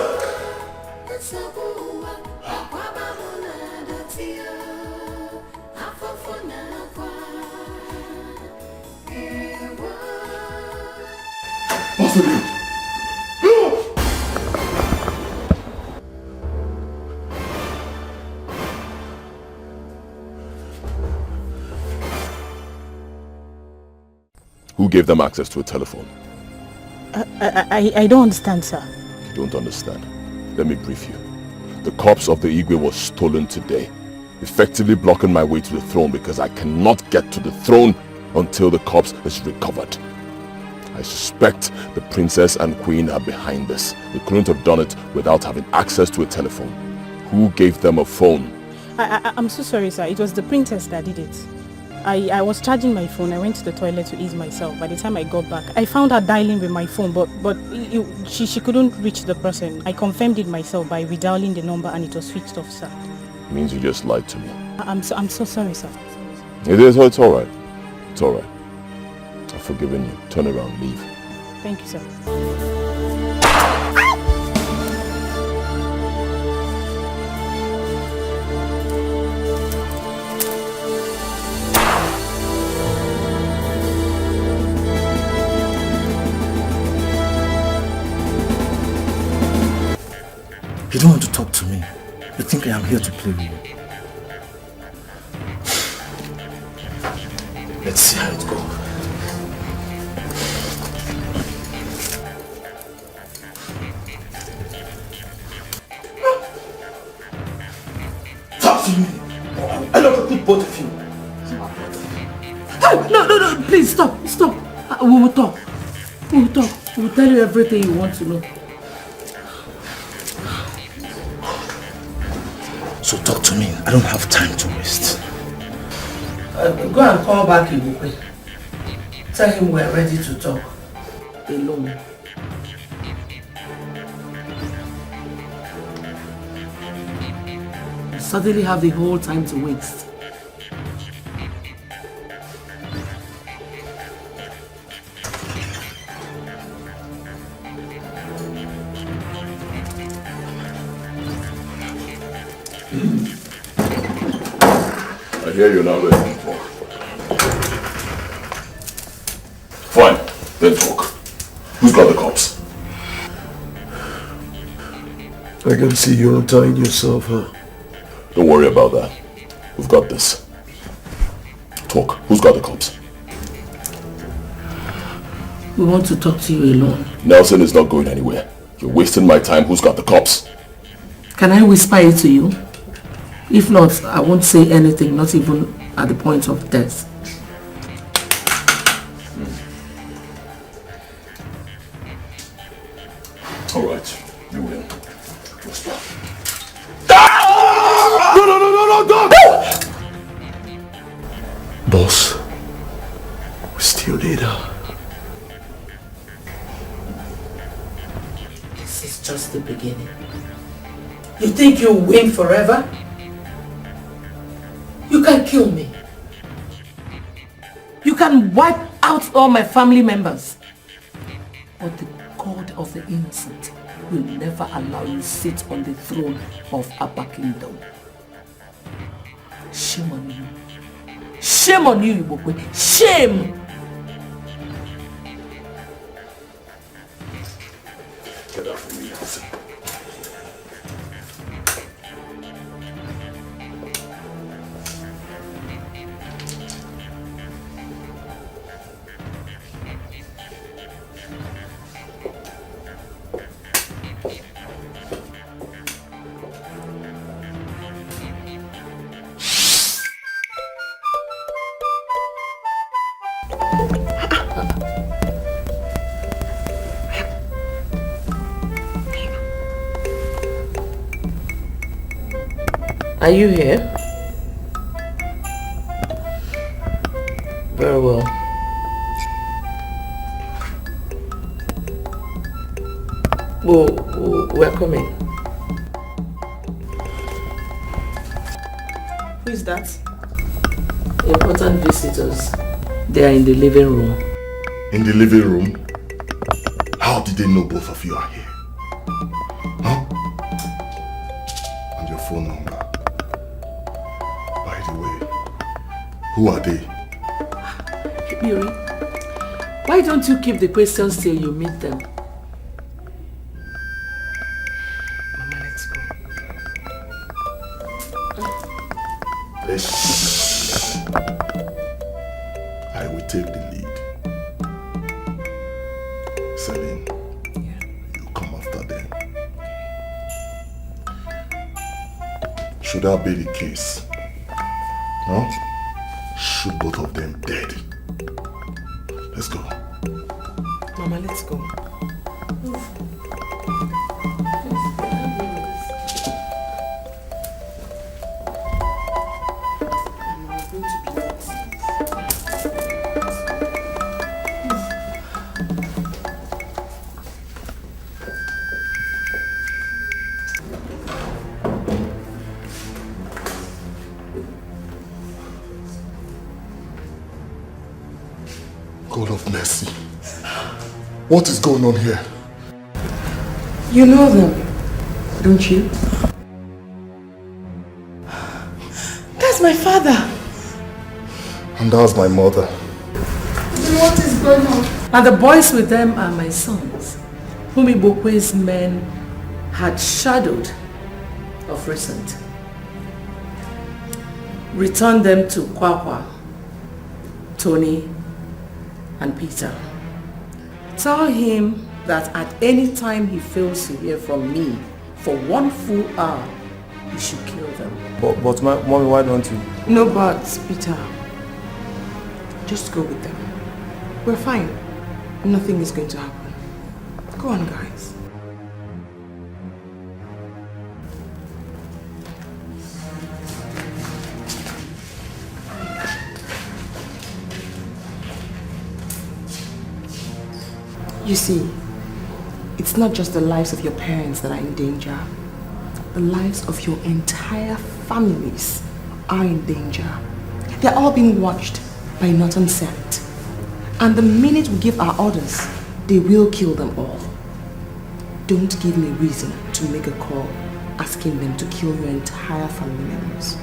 Who gave them access to a telephone? I don't understand, sir. You don't understand? Let me brief you. The corpse of the Igwe was stolen today, effectively blocking my way to the throne because I cannot get to the throne until the corpse is recovered. I suspect the princess and queen are behind this. They couldn't have done it without having access to a telephone. Who gave them a phone? I'm so sorry, sir. It was the princess that did it. I was charging my phone. I went to the toilet to ease myself. By the time I got back, I found her dialing with my phone, but she couldn't reach the person. I confirmed it myself by redialing the number and it was switched off, sir. Means you just lied to me. I'm so sorry, sir. It's all right. It's all right. I've forgiven you. Turn around, leave. Thank you, sir. You don't want to talk to me. You think I am here to play with you. Let's see how it goes. Talk to me. I don't want to put both of you. No, please stop. We will talk. We will tell you everything you want to know. So talk to me. I don't have time to waste. Go and call back Ibukwe. Tell him we're ready to talk. Alone. You suddenly have the whole time to waste. I hear you're not ready to talk. Fine, then talk. Who's got the cops? I can see you're untying yourself, huh? Don't worry about that. We've got this. Talk. Who's got the cops? We want to talk to you alone. Nelson is not going anywhere. You're wasting my time. Who's got the cops? Can I whisper it to you? If not, I won't say anything, not even at the point of death. All right, you win. No! Boss, we still need her. This is just the beginning. You think you'll win forever? You can kill me. You can wipe out all my family members. But the God of the innocent will never allow you to sit on the throne of Abba Kingdom. Shame on you. Shame on you, Ibukwe. Shame! Get out from me, Nelson. Are you here? Very well. We're coming. Who is that? Important visitors. They are in the living room. In the living room? How did they know both of you are here? Huh? And your phone number? By the way, who are they? Yuri, why don't you keep the questions till you meet them? Mama, let's go. I will take the lead. Celine, you come after them. Should that be the case? No? Shoot both of them dead. Let's go. Mama, let's go. Mercy. What is going on here? You know them, don't you? That's my father. And that's my mother. What is going on? And the boys with them are my sons, whom Ibokwe's men had shadowed of recent. Return them to Kwakwa, Tony, and Peter. Tell him that at any time he fails to hear from me for 1 full hour, you should kill them. But Mommy, why don't you? No buts, Peter. Just go with them. We're fine. Nothing is going to happen. Go on, guys. You see, it's not just the lives of your parents that are in danger. The lives of your entire families are in danger. They're all being watched by Northern Senate. And the minute we give our orders, they will kill them all. Don't give me reason to make a call asking them to kill your entire family members.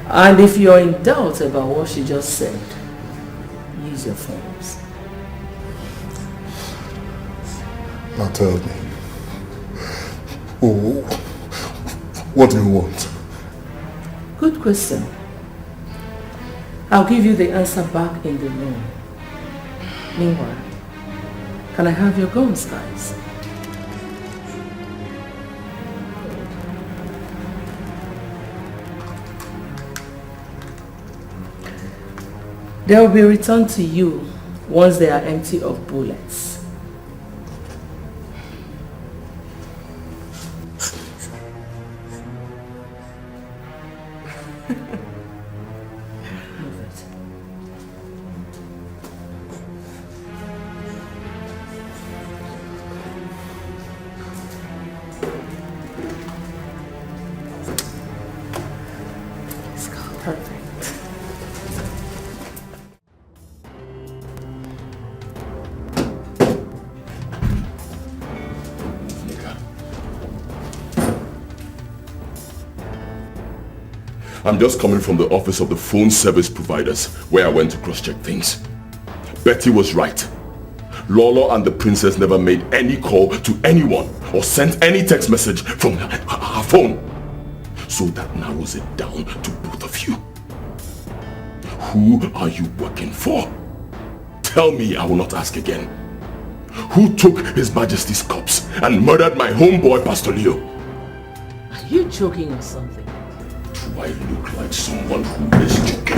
And if you're in doubt about what she just said, use your phones. Now tell me, what do you want? Good question. I'll give you the answer back in the room. Meanwhile, can I have your guns, guys? They will be returned to you once they are empty of bullets. I'm just coming from the office of the phone service providers where I went to cross-check things. Betty was right. Lolo and the princess never made any call to anyone or sent any text message from her phone. So that narrows it down to both of you. Who are you working for? Tell me, I will not ask again. Who took His Majesty's corpse and murdered my homeboy, Pastor Leo? Are you joking or something? Do I look like someone who is joking?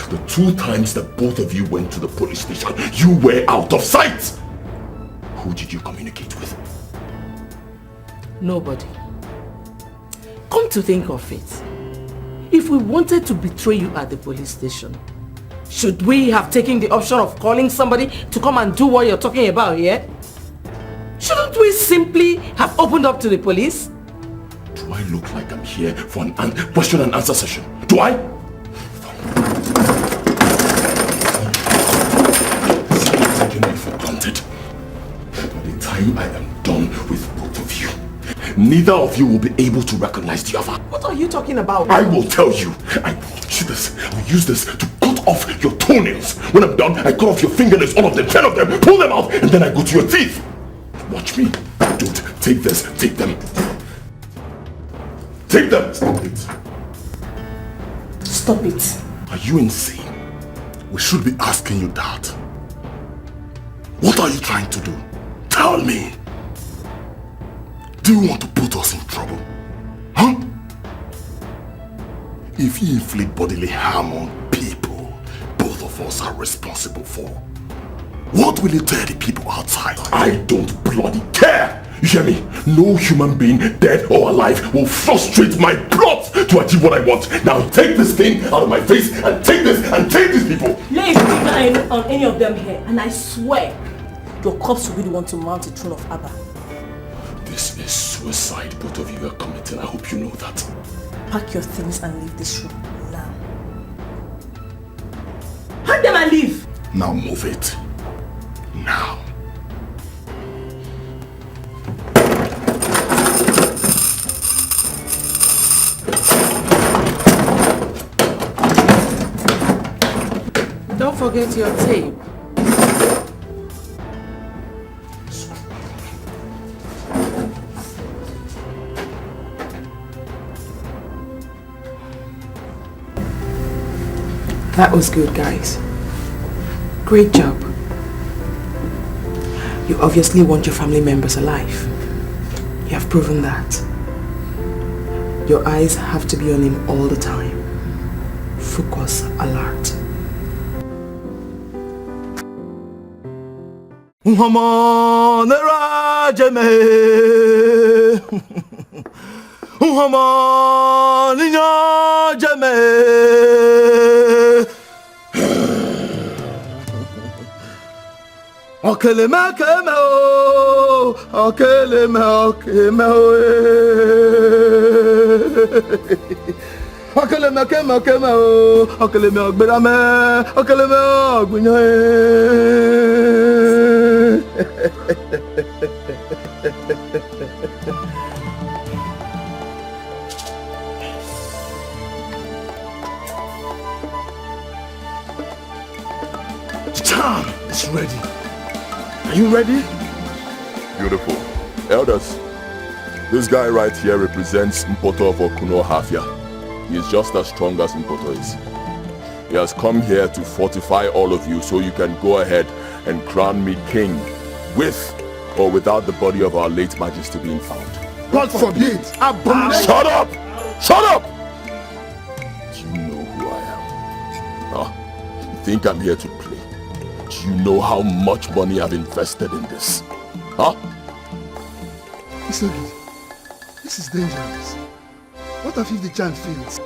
The 2 times that both of you went to the police station, you were out of sight! Who did you communicate with? Nobody. Come to think of it, if we wanted to betray you at the police station, should we have taken the option of calling somebody to come and do what you're talking about here? Shouldn't we simply have opened up to the police? Do I look like I'm here for an question and answer session? Do I? Taking me for granted. By the time I am done with both of you, neither of you will be able to recognize the other. What are you talking about? I will tell you. I will use this to cut off your toenails. When I'm done, I cut off your fingernails, all of them, 10 of them, pull them out, and then I go to your teeth. Watch me. Don't take this, take them. Take them! Stop it. Stop it. Are you insane? We should be asking you that. What are you trying to do? Tell me. Do you want to put us in trouble? Huh? If you inflict bodily harm on people, both of us are responsible for. What will you tell the people outside? I don't bloody care! You hear me? No human being, dead or alive, will frustrate my plot to achieve what I want. Now take this thing out of my face and take this and take these people. Lay a finger on any of them here, and I swear your corpse will be the one to mount the throne of Abba. This is suicide both of you are committing. I hope you know that. Pack your things and leave this room now. Pack them and leave! Now move it. Now. Don't forget your tape. That was good, guys. Great job. You obviously want your family members alive. You have proven that. Your eyes have to be on him all the time. Focus, alert. Okeleme keme o, okeleme okeme o, okeleme keme keme o, okeleme ogbirame, okeleme ogbunya. The charm is ready. Are you ready? Beautiful. Elders, this guy right here represents Seer of Okuno Hafia. He is just as strong as Seer is. He has come here to fortify all of you so you can go ahead and crown me king with or without the body of our late majesty being found. God forbid! Shut up! Shut up! Do you know who I am? Huh? You think I'm here to play? Do you know how much money I've invested in this? Huh? Isogid, this is dangerous. What if the charm fails?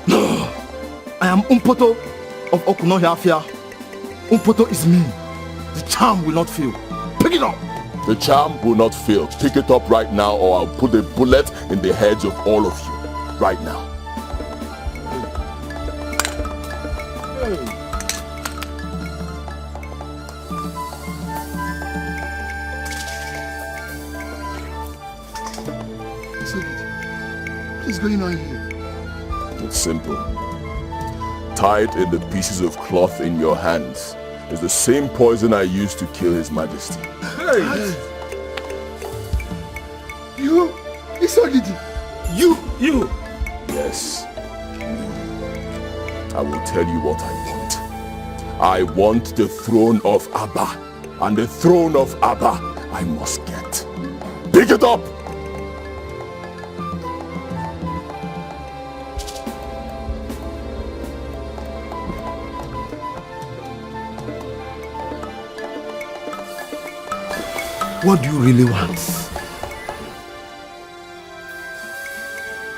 No! I am Seer of Okuno Hafia. Seer is me. The charm will not fail. Pick it up! The charm will not fail. Pick it up right now or I'll put a bullet in the heads of all of you. Right now. What is going on here? It's simple. Tied in the pieces of cloth in your hands is the same poison I used to kill His Majesty. Hey! You? Isogidi! You! Yes. I will tell you what I want. I want the throne of Abba. And the throne of Abba I must get. Pick it up! What do you really want?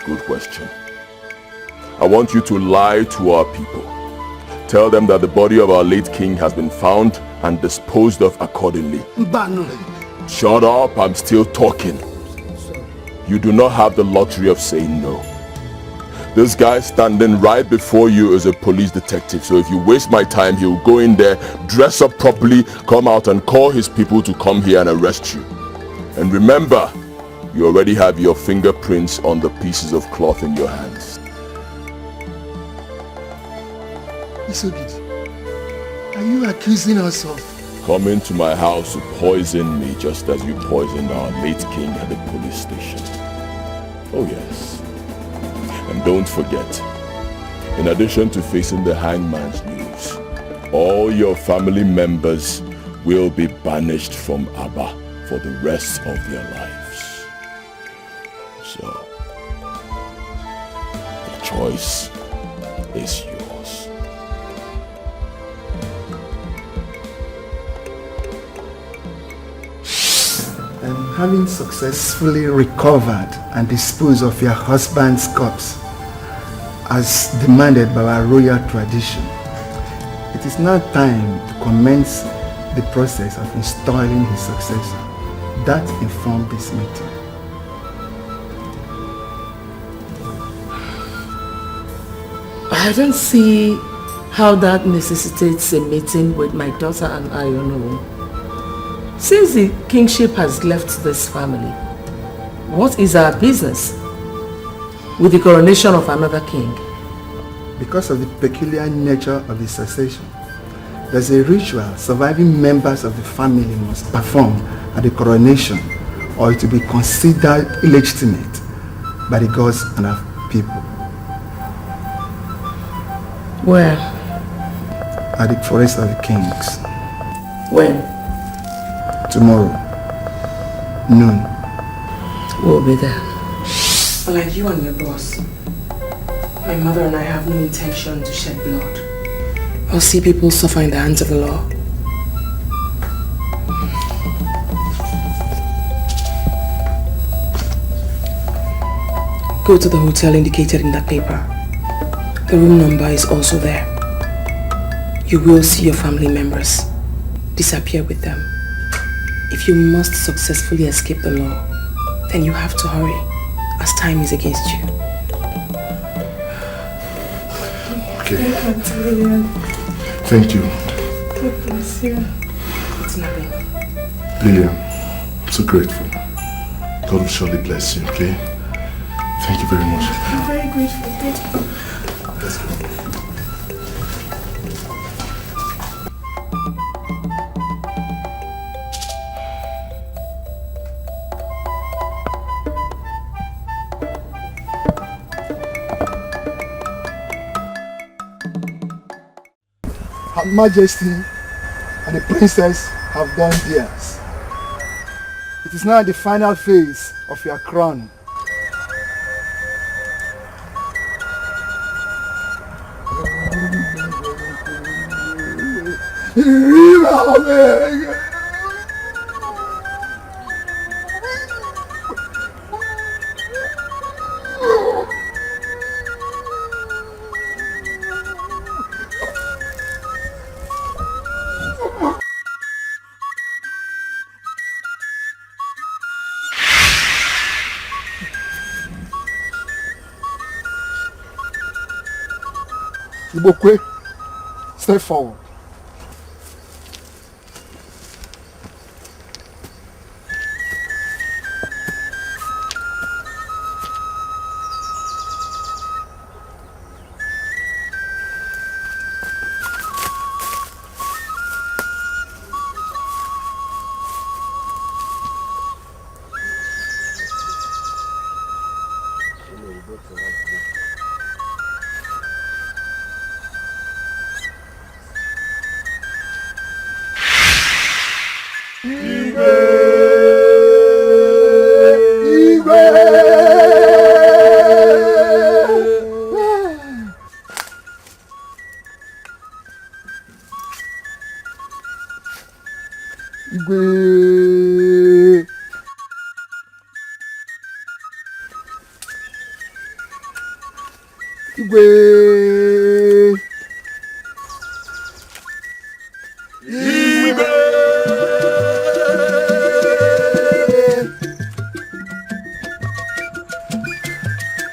Good question. I want you to lie to our people. Tell them that the body of our late king has been found and disposed of accordingly. Shut up, I'm still talking. You do not have the luxury of saying no. This guy standing right before you is a police detective, so if you waste my time, he'll go in there, dress up properly, come out and call his people to come here and arrest you. And remember, you already have your fingerprints on the pieces of cloth in your hands. Isogidi, are you accusing us of? Come into my house to poison me just as you poisoned our late king at the police station. Oh yes. And don't forget, in addition to facing the hangman's noose, all your family members will be banished from Abba for the rest of their lives. So, the choice is yours. Having successfully recovered and disposed of your husband's corpse, as demanded by our royal tradition, it is now time to commence the process of installing his successor. That informed this meeting. I don't see how that necessitates a meeting with my daughter and I, you know. Since the kingship has left this family, what is our business with the coronation of another king? Because of the peculiar nature of the succession, there's a ritual surviving members of the family must perform at the coronation, or it will be considered illegitimate by the gods and our people. Where? At the Forest of the Kings. When? Tomorrow, noon. We'll be there. Like you and your boss, my mother and I have no intention to shed blood or see people suffer in the hands of the law. Go to the hotel indicated in that paper. The room number is also there. You will see your family members. Disappear with them. If you must successfully escape the law, then you have to hurry, as time is against you. Okay. Thank you. God bless you. It's nothing. Lillian, I'm so grateful. God will surely bless you, okay? Thank you very much. I'm very grateful. Thank you. Let's go. Her Majesty and the princess have done theirs. It is now the final phase of your crown. Ibokwe, step forward.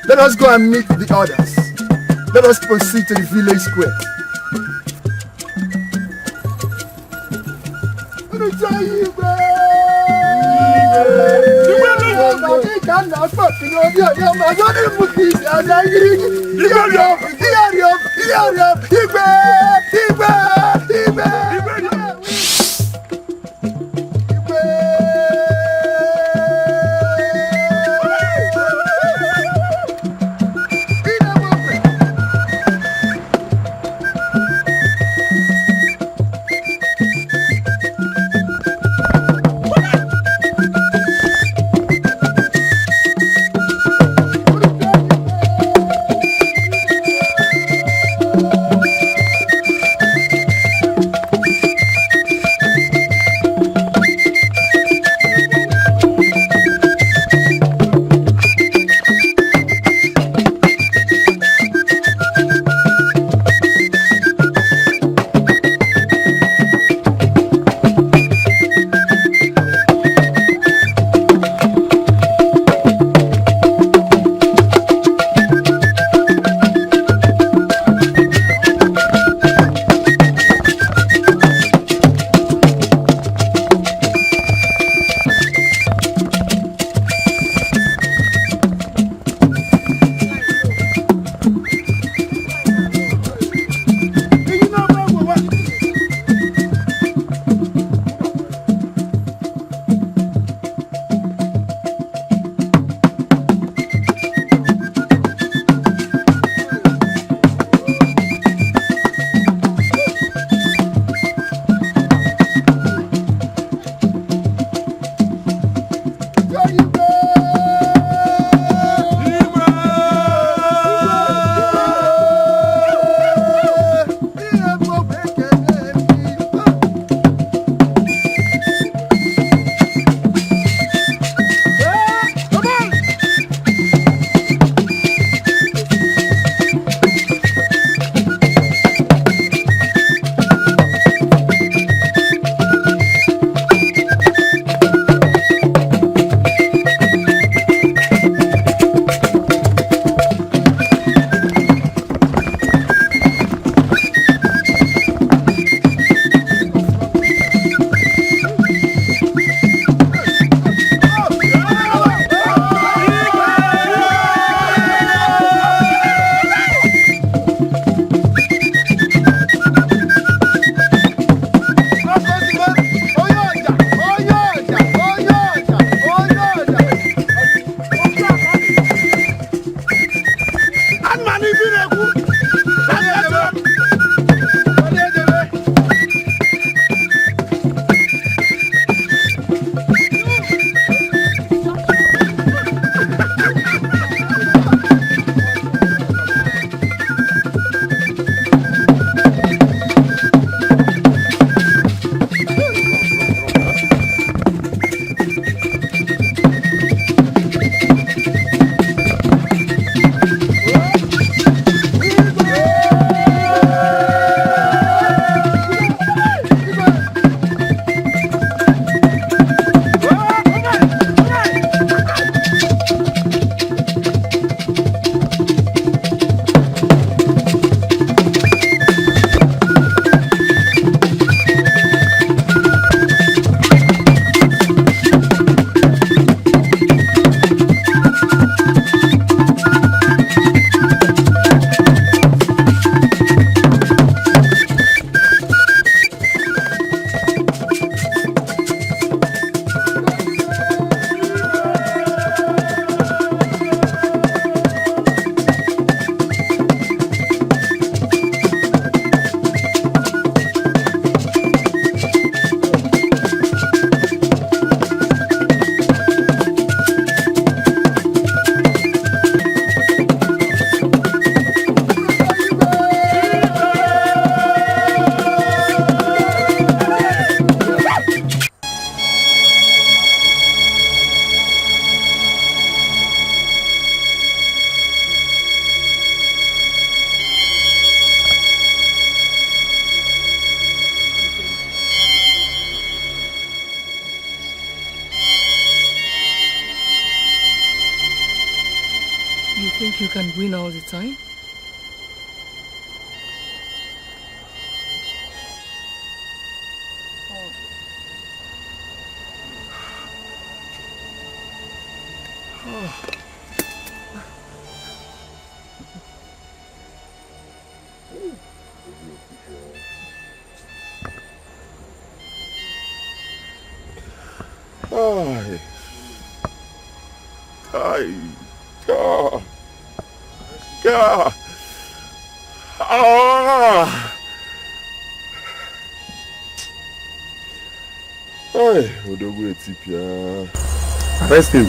Let us go and meet the others. Let us proceed to the village square. think you can win all the time? Arrest him.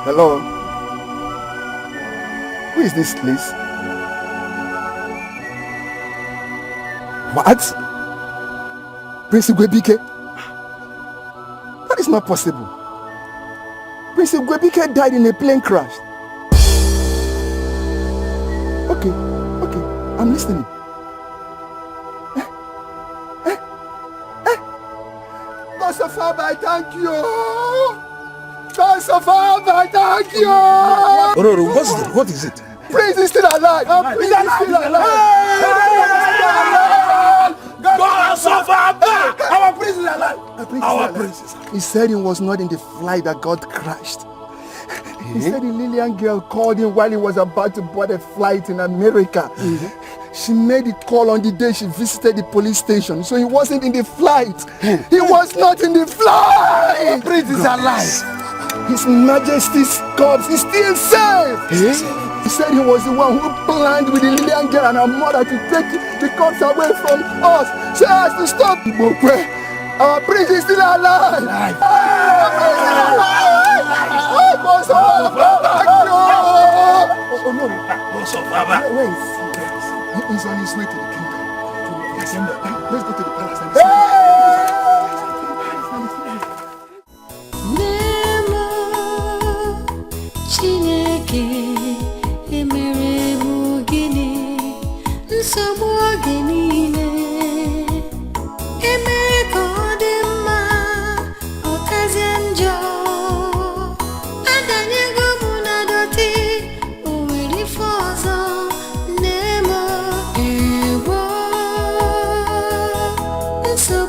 Hello? Who is this, please? What? Prince Igwebike? That is not possible. Prince Igwebike died in a plane crash. Okay, I'm listening. God of Father, I thank you. God of Father, I thank you. What is it? Prince is still alive. Prince is still alive. God of Father, our prince is alive. Our prince is alive. He said he was not in the flight that got crashed. He said the Lillian girl called him while he was about to board a flight in America. She made a call on the day she visited the police station, so he wasn't in the flight. He was not in the flight. Prince is alive. His Majesty's corpse is still safe. He said he was the one who planned with the Lillian girl and her mother to take the corpse away from us so as to stop Ibokwe. Our prince is still alive. Our prince is alive. Where is he? He's on his way to the kingdom. Let's go to the palace and see. So